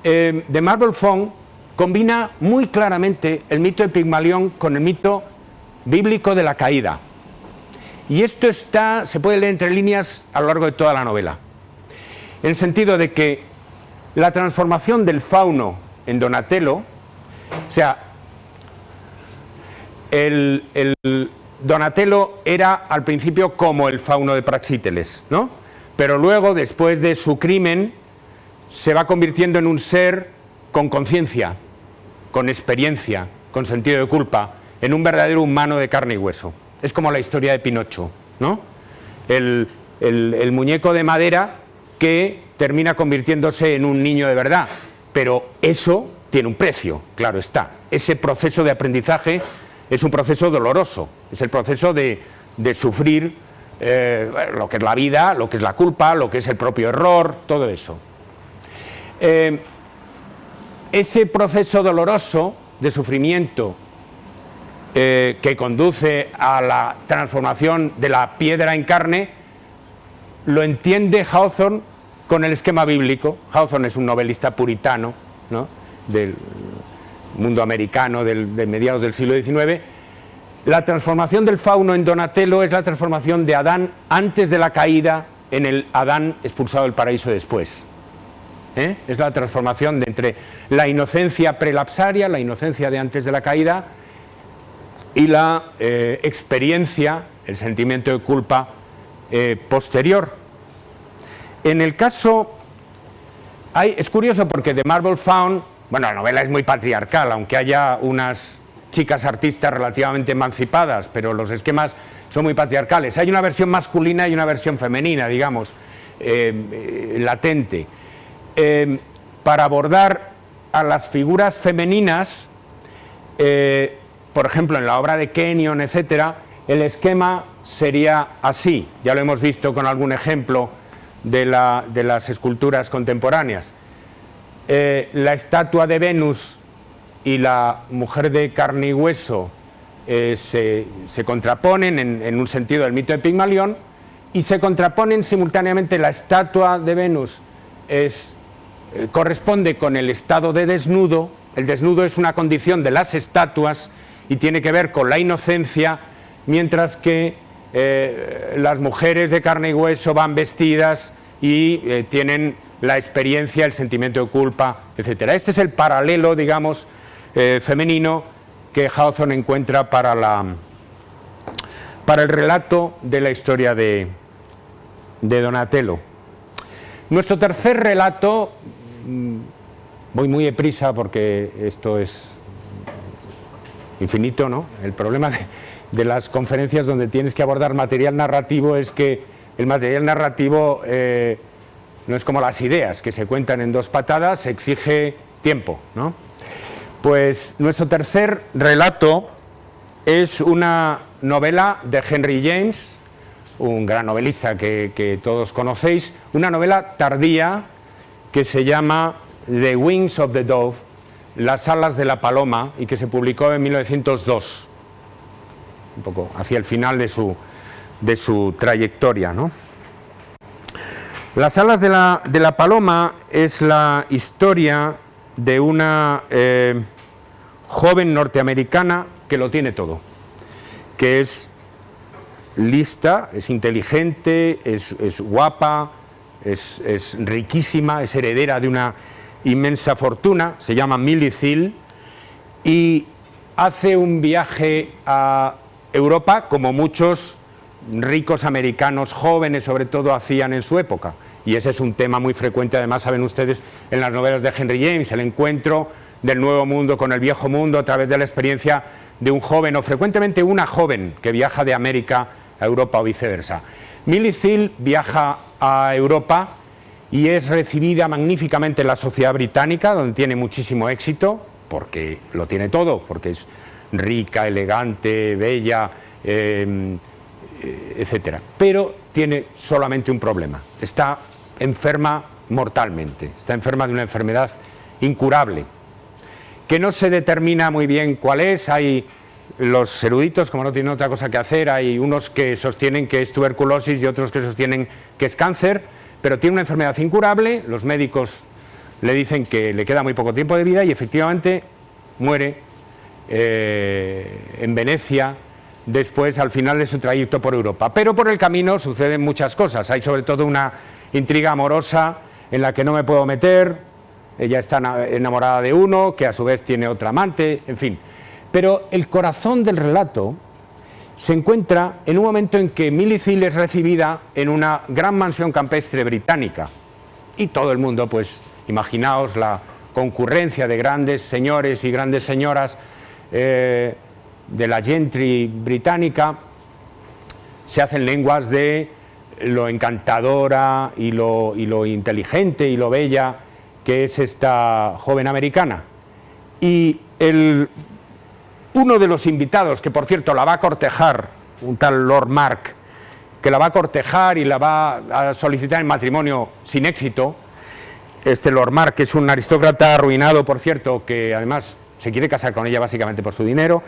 de Marble Faun combina muy claramente el mito de Pigmalión con el mito bíblico de la caída. Y esto se puede leer entre líneas a lo largo de toda la novela. En el sentido de que la transformación del fauno en Donatello, o sea, el Donatello era al principio como el fauno de Praxíteles, ¿no? Pero luego, después de su crimen, se va convirtiendo en un ser con conciencia, con experiencia, con sentido de culpa, en un verdadero humano de carne y hueso. Es como la historia de Pinocho, ¿no? El muñeco de madera que termina convirtiéndose en un niño de verdad, pero eso tiene un precio, claro está. Ese proceso de aprendizaje es un proceso doloroso, es el proceso de sufrir lo que es la vida, lo que es la culpa, lo que es el propio error, todo eso. Ese proceso doloroso de sufrimiento que conduce a la transformación de la piedra en carne, lo entiende Hawthorne con el esquema bíblico. Hawthorne es un novelista puritano, ¿no?, del mundo americano de mediados del siglo XIX. La transformación del fauno en Donatello es la transformación de Adán antes de la caída en el Adán expulsado del paraíso después. Es la transformación entre la inocencia prelapsaria, la inocencia de antes de la caída, y la experiencia, el sentimiento de culpa posterior. En el caso, es curioso porque The Marble Faun, bueno, la novela es muy patriarcal, aunque haya unas chicas artistas relativamente emancipadas, pero los esquemas son muy patriarcales. Hay una versión masculina y una versión femenina, digamos, latente. Para abordar a las figuras femeninas, por ejemplo, en la obra de Kenyon, etcétera, el esquema sería así. Ya lo hemos visto con algún ejemplo de las esculturas contemporáneas. La estatua de Venus y la mujer de carne y hueso se contraponen en un sentido del mito de Pigmalión, y se contraponen simultáneamente. La estatua de Venus corresponde con el estado de desnudo. El desnudo es una condición de las estatuas y tiene que ver con la inocencia, mientras que las mujeres de carne y hueso van vestidas y tienen la experiencia, el sentimiento de culpa, etc. Este es el paralelo, digamos, femenino que Hawthorne encuentra para el relato de la historia de Donatello. Nuestro tercer relato, voy muy deprisa porque esto es infinito, ¿no? El problema de las conferencias donde tienes que abordar material narrativo es que el material narrativo no es como las ideas que se cuentan en dos patadas, se exige tiempo, ¿no? Pues nuestro tercer relato es una novela de Henry James, un gran novelista que todos conocéis, una novela tardía que se llama The Wings of the Dove, Las alas de la paloma, y que se publicó en 1902, un poco hacia el final de su trayectoria, ¿no? Las alas de la paloma es la historia de una joven norteamericana que lo tiene todo, que es lista, es inteligente, es guapa, es riquísima, es heredera de una inmensa fortuna, se llama Millie Thiel, y hace un viaje a Europa como muchos ricos americanos jóvenes sobre todo hacían en su época, y ese es un tema muy frecuente, además saben ustedes, en las novelas de Henry James, el encuentro del nuevo mundo con el viejo mundo a través de la experiencia de un joven, o frecuentemente una joven, que viaja de América a Europa o viceversa. Millie Thiel viaja a Europa y es recibida magníficamente en la sociedad británica, donde tiene muchísimo éxito, porque lo tiene todo, porque es rica, elegante, bella, etcétera. Pero tiene solamente un problema: está enferma mortalmente, está enferma de una enfermedad incurable, que no se determina muy bien cuál es. Hay los eruditos, como no tienen otra cosa que hacer, hay unos que sostienen que es tuberculosis y otros que sostienen que es cáncer, pero tiene una enfermedad incurable. Los médicos le dicen que le queda muy poco tiempo de vida y efectivamente muere en Venecia, después al final de su trayecto por Europa. Pero por el camino suceden muchas cosas. Hay sobre todo una intriga amorosa en la que no me puedo meter. Ella está enamorada de uno, que a su vez tiene otra amante, en fin. Pero el corazón del relato se encuentra en un momento en que Millie Thiel es recibida en una gran mansión campestre británica. Y todo el mundo, pues, imaginaos la concurrencia de grandes señores y grandes señoras de la gentry británica, se hacen lenguas de lo encantadora y lo inteligente y lo bella que es esta joven americana. Y uno de los invitados, que por cierto la va a cortejar, un tal Lord Mark, que la va a cortejar y la va a solicitar en matrimonio sin éxito, este Lord Mark, que es un aristócrata arruinado, por cierto, que además se quiere casar con ella básicamente por su dinero,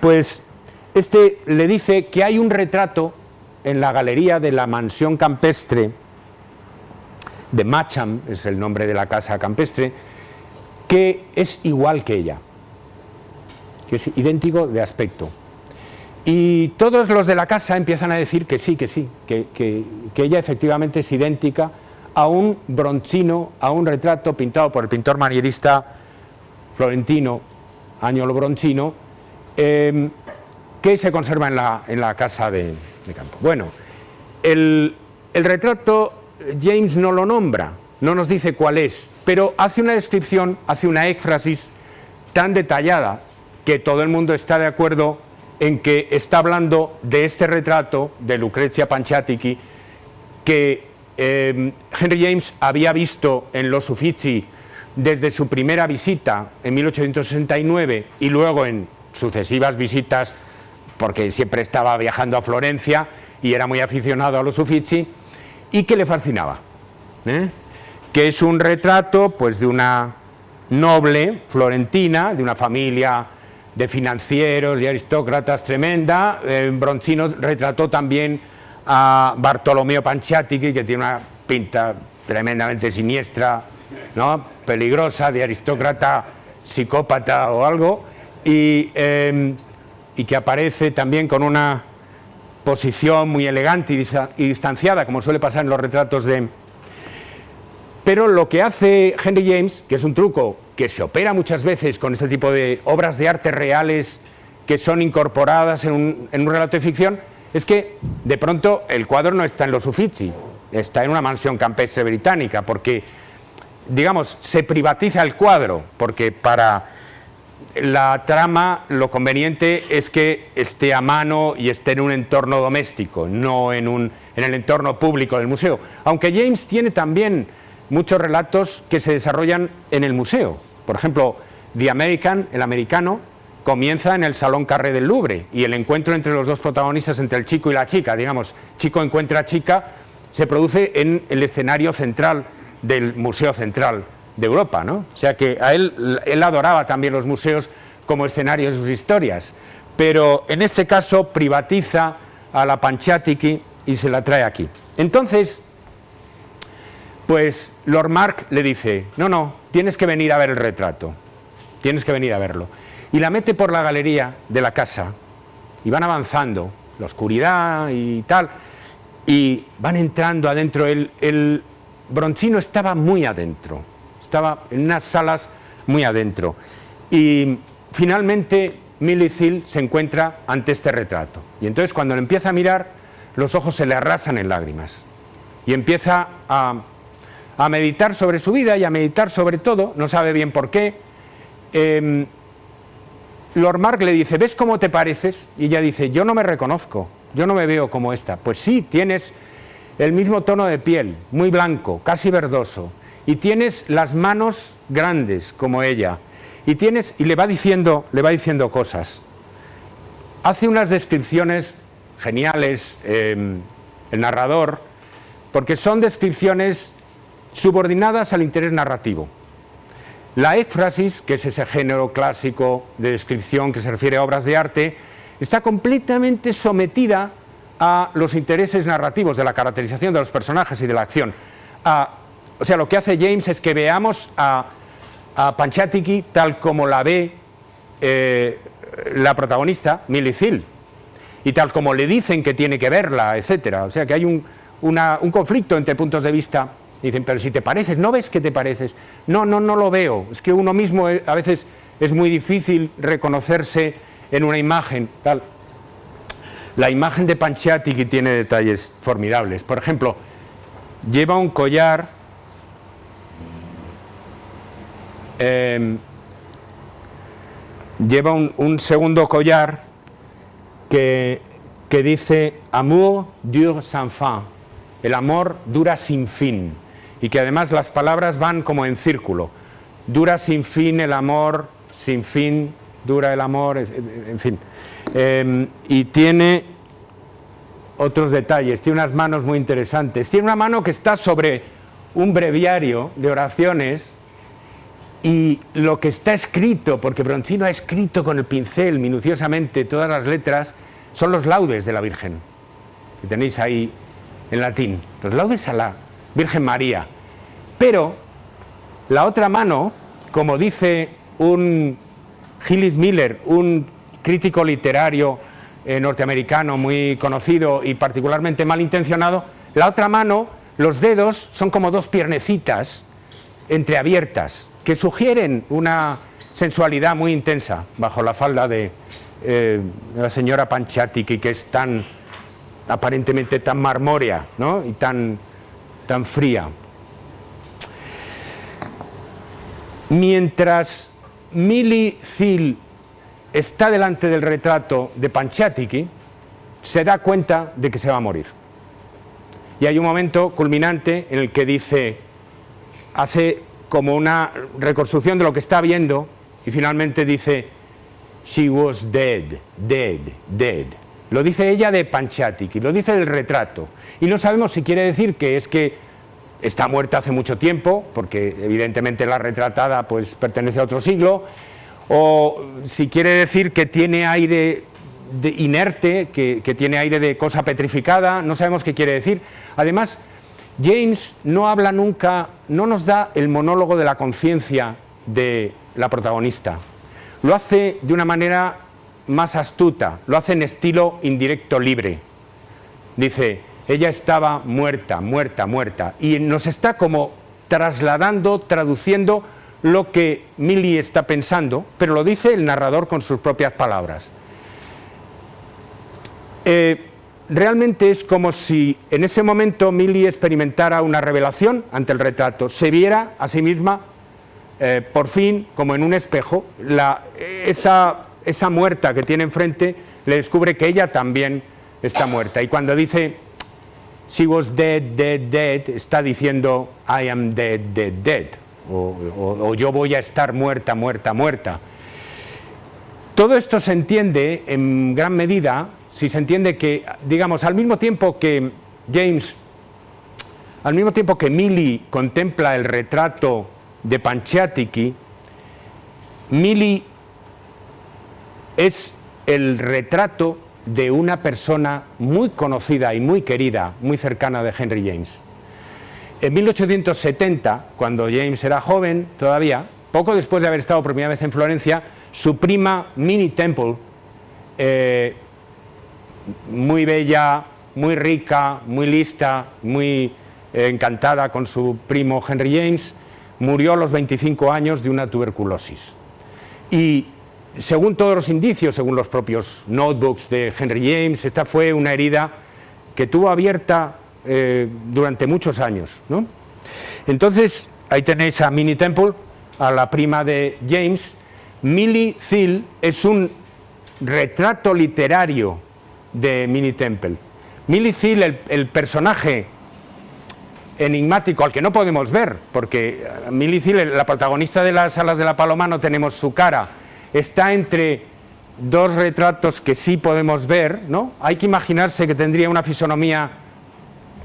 pues este le dice que hay un retrato en la galería de la mansión campestre de Macham, es el nombre de la casa campestre, que es igual que ella, que es idéntico de aspecto. Y todos los de la casa empiezan a decir que sí, que ella efectivamente es idéntica a un Bronzino, a un retrato pintado por el pintor manierista florentino Agnolo Bronzino, que se conserva en la casa de campo. Bueno, el retrato James no lo nombra, no nos dice cuál es, pero hace una descripción, hace una éfrasis tan detallada que todo el mundo está de acuerdo en que está hablando de este retrato de Lucrezia Panciatichi que Henry James había visto en los Uffizi desde su primera visita en 1869 y luego en sucesivas visitas, porque siempre estaba viajando a Florencia y era muy aficionado a los Uffizi, y que le fascinaba, que es un retrato pues de una noble florentina, de una familia de financieros y aristócratas tremenda. Bronzino retrató también a Bartolomeo Panciatichi, que tiene una pinta tremendamente siniestra, ¿no?, peligrosa, de aristócrata psicópata o algo, y que aparece también con una posición muy elegante y distanciada, como suele pasar en los retratos de... Pero lo que hace Henry James, que es un truco que se opera muchas veces con este tipo de obras de arte reales que son incorporadas en un relato de ficción, es que de pronto el cuadro no está en los Uffizi, está en una mansión campestre británica, porque, digamos, se privatiza el cuadro, porque para la trama lo conveniente es que esté a mano y esté en un entorno doméstico, no en el entorno público del museo. Aunque James tiene también muchos relatos que se desarrollan en el museo. Por ejemplo, The American, el americano, comienza en el Salón Carré del Louvre, y el encuentro entre los dos protagonistas, entre el chico y la chica, digamos, chico encuentra a chica, se produce en el escenario central del Museo Central de Europa, ¿no? O sea que a él adoraba también los museos como escenario de sus historias, pero en este caso privatiza a la Panciatichi y se la trae aquí. Entonces, pues Lord Mark le dice, no, tienes que venir a ver el retrato, tienes que venir a verlo. Y la mete por la galería de la casa, y van avanzando, la oscuridad y tal, y van entrando adentro. El Bronzino estaba muy adentro, estaba en unas salas muy adentro, y finalmente Millie Thiel se encuentra ante este retrato, y entonces cuando le empieza a mirar, los ojos se le arrasan en lágrimas, y empieza a meditar sobre su vida y a meditar sobre todo, no sabe bien por qué. Lord Mark le dice, ¿ves cómo te pareces? Y ella dice, yo no me reconozco, yo no me veo como esta. Pues sí, tienes el mismo tono de piel, muy blanco, casi verdoso, y tienes las manos grandes como ella, y le va diciendo cosas. Hace unas descripciones geniales el narrador, porque son descripciones subordinadas al interés narrativo. La éfrasis, que es ese género clásico de descripción que se refiere a obras de arte, está completamente sometida a los intereses narrativos de la caracterización de los personajes y de la acción. O sea, lo que hace James es que veamos a Panchátiki tal como la ve la protagonista, Millie Thiel, y tal como le dicen que tiene que verla, etcétera. O sea, que hay un conflicto entre puntos de vista. Dicen, pero si te pareces, ¿no ves que te pareces? No lo veo. Es que uno mismo a veces es muy difícil reconocerse en una imagen, tal. La imagen de Panchátiki tiene detalles formidables. Por ejemplo, lleva un collar lleva un segundo collar que dice Amour dure sans fin, el amor dura sin fin, y que además las palabras van como en círculo. Dura sin fin el amor, sin fin dura el amor, en fin. Y tiene otros detalles, tiene unas manos muy interesantes. Tiene una mano que está sobre un breviario de oraciones, y lo que está escrito, porque Bronzino ha escrito con el pincel minuciosamente todas las letras, son los laudes de la Virgen, que tenéis ahí en latín, los laudes a la Virgen María. Pero la otra mano, como dice un Gillis Miller, un crítico literario norteamericano muy conocido y particularmente malintencionado, la otra mano, los dedos son como dos piernecitas entreabiertas que sugieren una sensualidad muy intensa bajo la falda de la señora Panchátiki, que es tan aparentemente tan marmórea, ¿no? Y tan fría. Mientras Millie Thiel está delante del retrato de Panchátiki, se da cuenta de que se va a morir. Y hay un momento culminante en el que dice, hace como una reconstrucción de lo que está viendo, y finalmente dice, she was dead, dead, dead. Lo dice ella de Panchátiki, lo dice del retrato. Y no sabemos si quiere decir que es que está muerta hace mucho tiempo, porque evidentemente la retratada pues pertenece a otro siglo, o si quiere decir que tiene aire de inerte, que tiene aire de cosa petrificada, no sabemos qué quiere decir. Además, James no habla nunca, no nos da el monólogo de la conciencia de la protagonista. Lo hace de una manera más astuta, lo hace en estilo indirecto libre. Dice, ella estaba muerta, muerta, muerta, y nos está como trasladando, traduciendo lo que Millie está pensando, pero lo dice el narrador con sus propias palabras. Realmente es como si en ese momento Millie experimentara una revelación ante el retrato, se viera a sí misma por fin como en un espejo, esa muerta que tiene enfrente le descubre que ella también está muerta, y cuando dice she was dead, dead, dead, está diciendo I am dead, dead, dead, o yo voy a estar muerta, muerta, muerta. Todo esto se entiende en gran medida si se entiende que, digamos, al mismo tiempo que Millie contempla el retrato de Panchátiki, Millie es el retrato de una persona muy conocida y muy querida, muy cercana de Henry James. En 1870, cuando James era joven todavía, poco después de haber estado por primera vez en Florencia, su prima Minnie Temple, muy bella, muy rica, muy lista, muy encantada con su primo Henry James, murió a los 25 años de una tuberculosis. Y según todos los indicios, según los propios notebooks de Henry James, esta fue una herida que tuvo abierta durante muchos años, ¿no? Entonces, ahí tenéis a Minnie Temple, a la prima de James. Millie Thiel es un retrato literario de Minnie Temple. Millie Thiel, el personaje enigmático al que no podemos ver, porque Millie Thiel, la protagonista de Las alas de la paloma, no tenemos su cara, está entre dos retratos que sí podemos ver, ¿no? Hay que imaginarse que tendría una fisonomía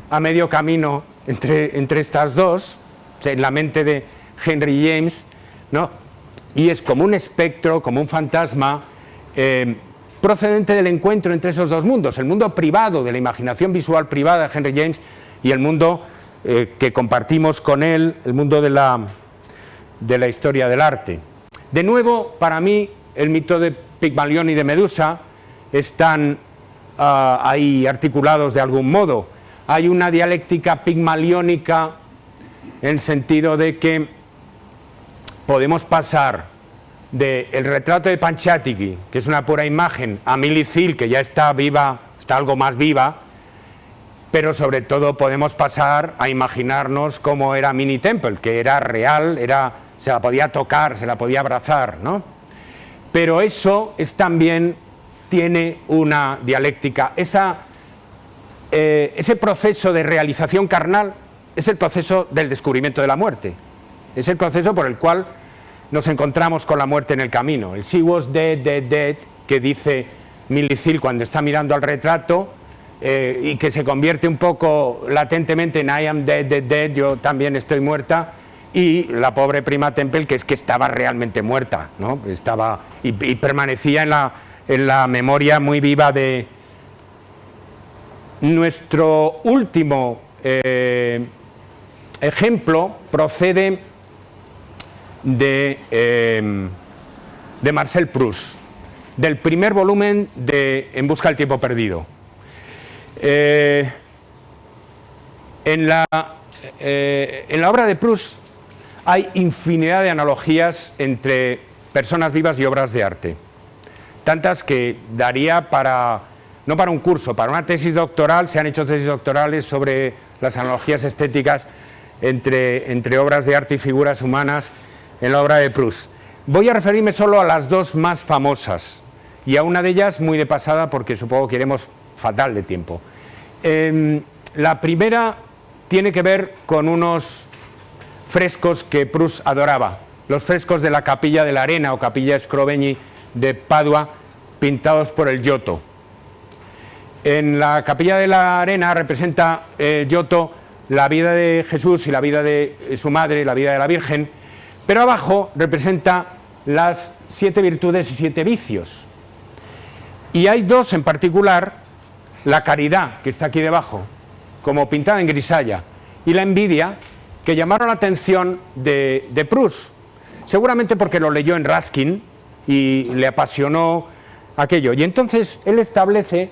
a medio camino entre estas dos, o sea, en la mente de Henry James, ¿no? Y es como un espectro, como un fantasma, procedente del encuentro entre esos dos mundos, el mundo privado, de la imaginación visual privada de Henry James, y el mundo que compartimos con él, el mundo de la historia del arte. De nuevo, para mí, el mito de Pigmalión y de Medusa están ahí articulados de algún modo. Hay una dialéctica pigmaliónica en el sentido de que podemos pasar del retrato de Panchátichi, que es una pura imagen, a Millie Thiel, que ya está viva, está algo más viva, pero sobre todo podemos pasar a imaginarnos cómo era Minnie Temple, que era real, se la podía tocar, se la podía abrazar, ¿no? Pero eso también tiene una dialéctica. Ese proceso de realización carnal es el proceso del descubrimiento de la muerte. Es el proceso por el cual nos encontramos con la muerte en el camino. El "She was dead, dead, dead", que dice Millie Thiel cuando está mirando al retrato, y que se convierte un poco latentemente en "I am dead, dead, dead", yo también estoy muerta, y la pobre prima Temple, que es que estaba realmente muerta, ¿no? Estaba y permanecía en la memoria muy viva de nuestro último ejemplo. Procede de Marcel Proust, del primer volumen de En busca del tiempo perdido. En la obra de Proust hay infinidad de analogías entre personas vivas y obras de arte, tantas que daría no para un curso, para una tesis doctoral. Se han hecho tesis doctorales sobre las analogías estéticas entre obras de arte y figuras humanas en la obra de Proust. Voy a referirme solo a las dos más famosas, y a una de ellas muy de pasada, porque supongo que iremos fatal de tiempo. La primera tiene que ver con unos frescos que Proust adoraba, los frescos de la Capilla de la Arena o Capilla Scrovegni de Padua, pintados por el Giotto. En la Capilla de la Arena representa Giotto la vida de Jesús y la vida de su madre, la vida de la Virgen, pero abajo representa las 7 virtudes y 7 vicios. Y hay dos en particular: la caridad, que está aquí debajo, como pintada en grisalla, y la envidia, que llamaron la atención de Proust, seguramente porque lo leyó en Ruskin y le apasionó aquello. Y entonces él establece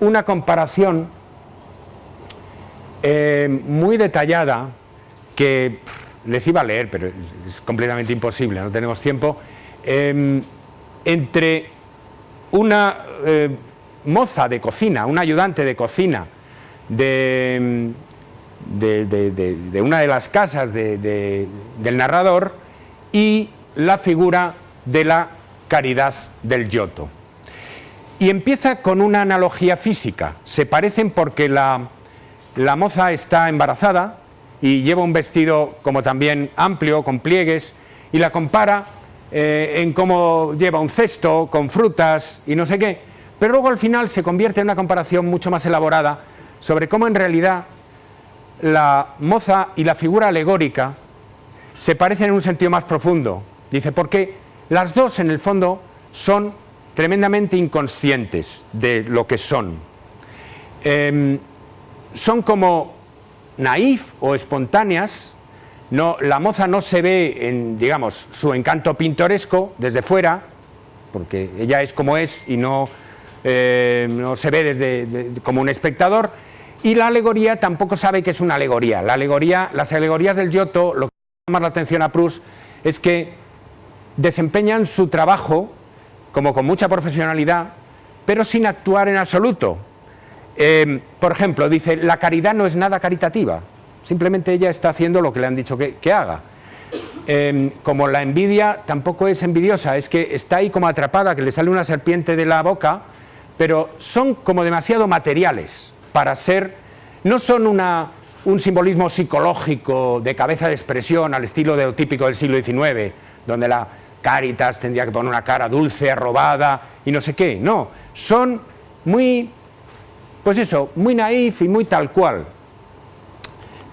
una comparación muy detallada, que les iba a leer, pero es completamente imposible, no tenemos tiempo, entre una moza de cocina, una ayudante de cocina de una de las casas del narrador, y la figura de la caridad del Giotto. Y empieza con una analogía física. Se parecen porque la moza está embarazada y lleva un vestido como también amplio, con pliegues, y la compara en cómo lleva un cesto con frutas y no sé qué. Pero luego al final se convierte en una comparación mucho más elaborada sobre cómo en realidad la moza y la figura alegórica se parecen en un sentido más profundo. Dice, porque las dos en el fondo son tremendamente inconscientes de lo que son. Son como naif o espontáneas. No, la moza no se ve en, digamos, su encanto pintoresco desde fuera, porque ella es como es y no se ve como un espectador. Y la alegoría tampoco sabe que es una alegoría. Las alegorías del Giotto, lo que llama la atención a Proust es que desempeñan su trabajo como con mucha profesionalidad, pero sin actuar en absoluto. Por ejemplo, dice, la caridad no es nada caritativa, simplemente ella está haciendo lo que le han dicho que haga. Como la envidia tampoco es envidiosa, es que está ahí como atrapada, que le sale una serpiente de la boca, pero son como demasiado materiales para ser, no son un simbolismo psicológico de cabeza de expresión al estilo de lo típico del siglo XIX, donde la Cáritas tendría que poner una cara dulce, arrobada y no sé qué. No, son muy, pues eso, muy naif y muy tal cual.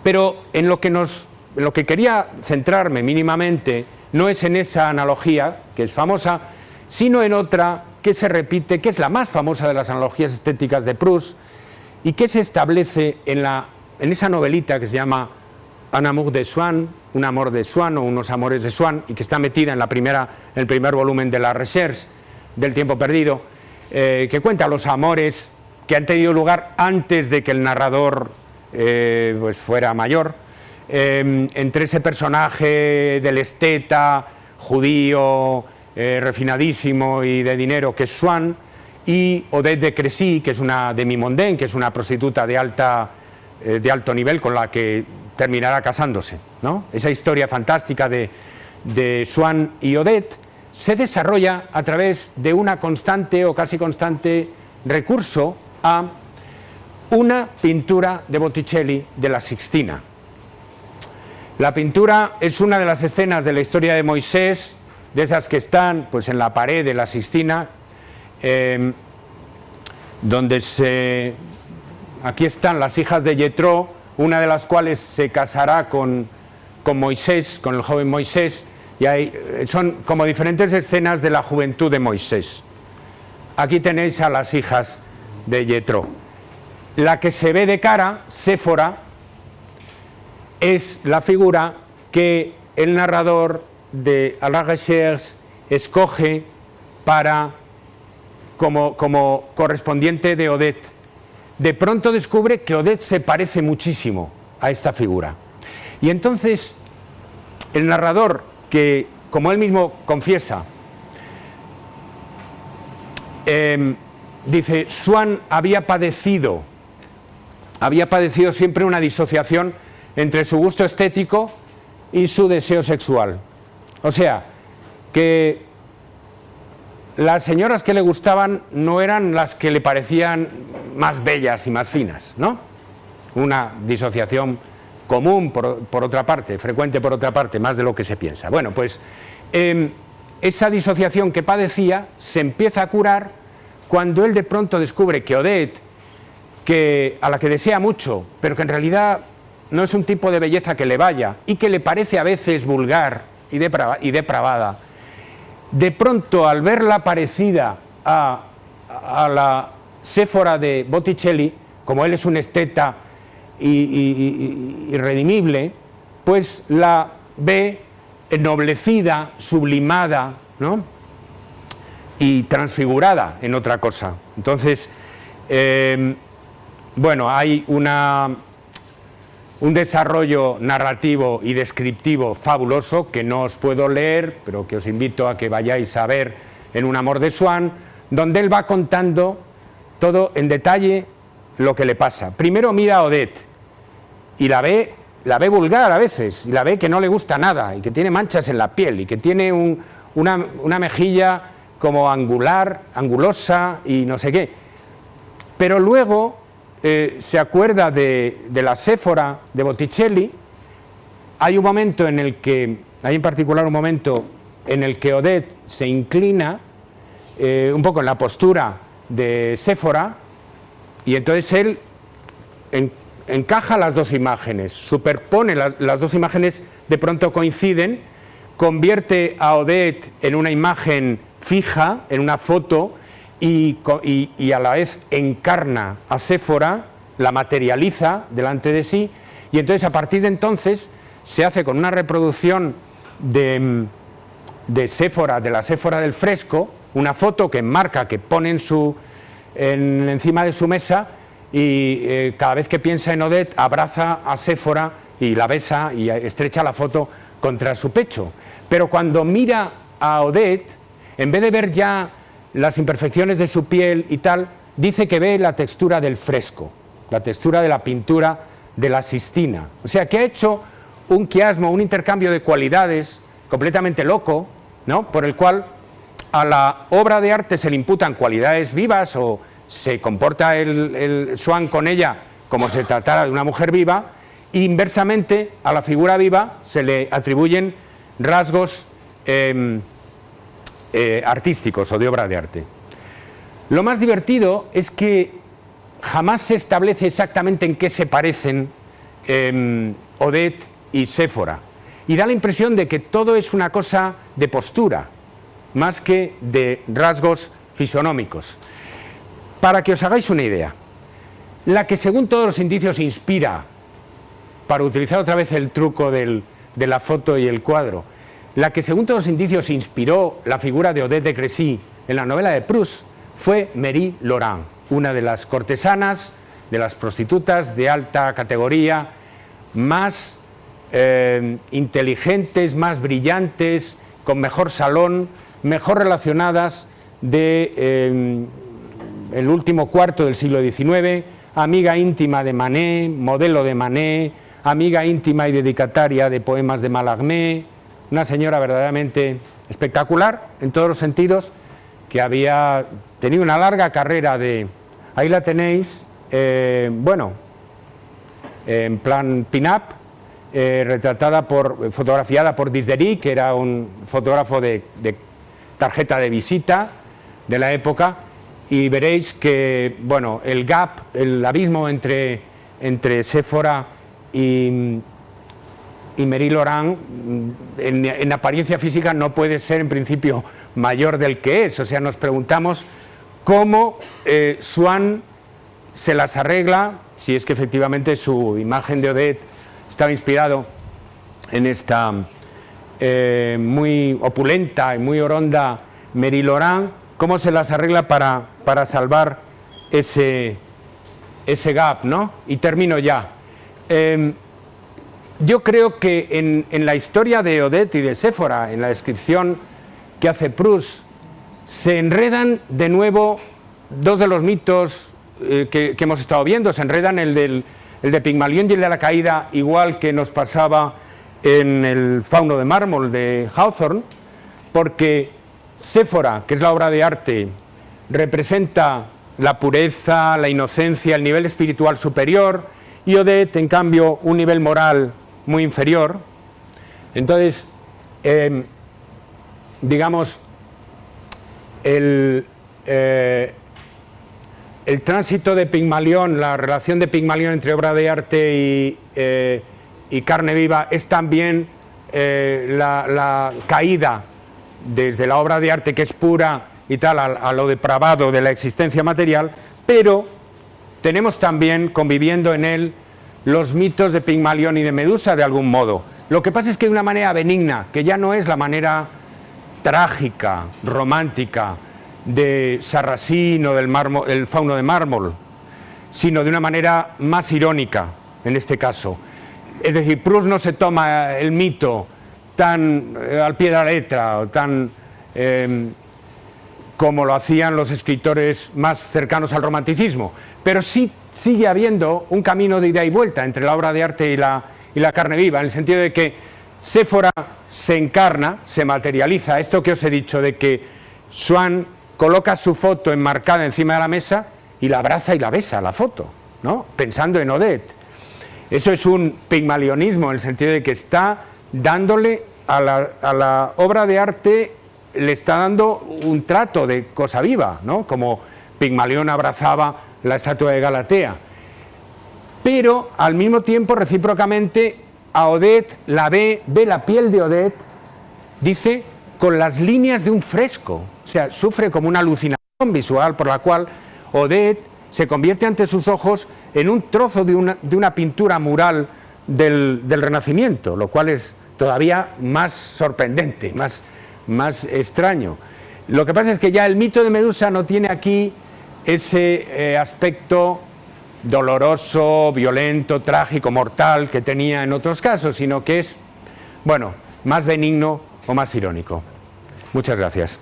Pero en lo que quería centrarme mínimamente no es en esa analogía, que es famosa, sino en otra que se repite, que es la más famosa de las analogías estéticas de Proust y que se establece en esa novelita que se llama Un amour de Swann, un amor de Swann o unos amores de Swann, y que está metida en el primer volumen de la Recherche del tiempo perdido, que cuenta los amores que han tenido lugar antes de que el narrador pues fuera mayor, entre ese personaje del esteta judío refinadísimo y de dinero que es Swann, y Odette de Crécy, que es una demi-mondaine, que es una prostituta de alto nivel con la que terminará casándose, ¿no? Esa historia fantástica de Swann y Odette se desarrolla a través de una constante o casi constante recurso a una pintura de Botticelli de la Sixtina. La pintura es una de las escenas de la historia de Moisés, de esas que están pues en la pared de la Sixtina, donde aquí están las hijas de Jethro, una de las cuales se casará con Moisés, con el joven Moisés, y son como diferentes escenas de la juventud de Moisés. Aquí tenéis a las hijas de Jethro. La que se ve de cara, Séfora, es la figura que el narrador de A la Recherche escoge como correspondiente de Odette. De pronto descubre que Odette se parece muchísimo a esta figura. Y entonces el narrador, que como él mismo confiesa, dice, Swann había padecido siempre una disociación entre su gusto estético y su deseo sexual. O sea, que las señoras que le gustaban no eran las que le parecían más bellas y más finas, ¿no? Una disociación común, por otra parte, frecuente por otra parte, más de lo que se piensa. Bueno, pues esa disociación que padecía se empieza a curar cuando él de pronto descubre que Odette, a la que desea mucho, pero que en realidad no es un tipo de belleza que le vaya y que le parece a veces vulgar y depravada, de pronto al verla parecida a la Séfora de Botticelli, como él es un esteta irredimible, pues la ve ennoblecida, sublimada, ¿no? Y transfigurada en otra cosa. Entonces, bueno, hay un desarrollo narrativo y descriptivo fabuloso que no os puedo leer, pero que os invito a que vayáis a ver en Un amor de Swann, donde él va contando todo en detalle lo que le pasa. Primero mira a Odette y la ve vulgar a veces, y la ve que no le gusta nada, y que tiene manchas en la piel, y que tiene una mejilla como angulosa y no sé qué. Pero luego se acuerda de la Séfora de Botticelli. Hay en particular un momento en el que Odette se inclina un poco en la postura de Séfora, y entonces él encaja las dos imágenes, superpone las dos imágenes, de pronto coinciden, convierte a Odette en una imagen fija, en una foto, y a la vez encarna a Séfora, la materializa delante de sí, y entonces a partir de entonces se hace con una reproducción de Séfora, de la Séfora del fresco, una foto que enmarca, que pone encima de su mesa, y cada vez que piensa en Odette abraza a Séfora y la besa y estrecha la foto contra su pecho. Pero cuando mira a Odette, en vez de ver ya las imperfecciones de su piel y tal, dice que ve la textura del fresco, la textura de la pintura de la Sixtina. O sea, que ha hecho un quiasmo, un intercambio de cualidades completamente loco, ¿no? Por el cual a la obra de arte se le imputan cualidades vivas o se comporta el Swann con ella como si se tratara de una mujer viva, e inversamente a la figura viva se le atribuyen rasgos artísticos o de obra de arte. Lo más divertido es que jamás se establece exactamente en qué se parecen Odette y Séfora, y da la impresión de que todo es una cosa de postura, más que de rasgos fisonómicos. Para que os hagáis una idea, la que según todos los indicios inspira, para utilizar otra vez el truco de la foto y el cuadro, la que según todos los indicios inspiró la figura de Odette de Crécy en la novela de Proust fue Méry Laurent, una de las cortesanas, de las prostitutas de alta categoría, más inteligentes, más brillantes, con mejor salón, mejor relacionadas del último cuarto del siglo XIX, amiga íntima de Manet, modelo de Manet, amiga íntima y dedicataria de poemas de Mallarmé, una señora verdaderamente espectacular en todos los sentidos, que había tenido una larga carrera de... Ahí la tenéis, bueno, en plan pin-up, fotografiada por Disdery, que era un fotógrafo de tarjeta de visita de la época, y veréis que, bueno, el gap, el abismo entre Séfora y Méry Laurent en apariencia física no puede ser en principio mayor del que es. O sea, nos preguntamos cómo Swann se las arregla, si es que efectivamente su imagen de Odette estaba inspirado en esta muy opulenta y muy oronda Méry Laurent, cómo se las arregla para salvar ese gap, ¿no? Y termino ya. Yo creo que en la historia de Odette y de Séfora, en la descripción que hace Proust, se enredan de nuevo dos de los mitos que hemos estado viendo. Se enredan el de Pigmalión y el de la caída, igual que nos pasaba en el Fauno de mármol de Hawthorne, porque Séfora, que es la obra de arte, representa la pureza, la inocencia, el nivel espiritual superior, y Odette, en cambio, un nivel moral muy inferior. Entonces, digamos, el tránsito de Pigmalión, la relación de Pigmalión entre obra de arte y carne viva es también la caída desde la obra de arte, que es pura y tal, a lo depravado de la existencia material, pero tenemos también conviviendo en él los mitos de Pigmalión y de Medusa de algún modo. Lo que pasa es que de una manera benigna, que ya no es la manera trágica, romántica de Sarracín o del Fauno de mármol, sino de una manera más irónica en este caso. Es decir, Proust no se toma el mito tan al pie de la letra o tan como lo hacían los escritores más cercanos al romanticismo, pero sí sigue habiendo un camino de ida y vuelta entre la obra de arte y la carne viva, en el sentido de que Séfora se encarna, se materializa, esto que os he dicho de que Swann coloca su foto enmarcada encima de la mesa y la abraza y la besa, la foto, ¿no? Pensando en Odette. Eso es un pigmalionismo, en el sentido de que está dándole a la obra de arte, le está dando un trato de cosa viva, ¿no? Como Pigmalión abrazaba la estatua de Galatea. Pero al mismo tiempo, recíprocamente, a Odette la ve la piel de Odette, dice, con las líneas de un fresco. O sea, sufre como una alucinación visual por la cual Odette se convierte ante sus ojos en un trozo de una pintura mural del Renacimiento, lo cual es todavía más sorprendente, más extraño. Lo que pasa es que ya el mito de Medusa no tiene aquí ese aspecto doloroso, violento, trágico, mortal que tenía en otros casos, sino que es, bueno, más benigno o más irónico. Muchas gracias.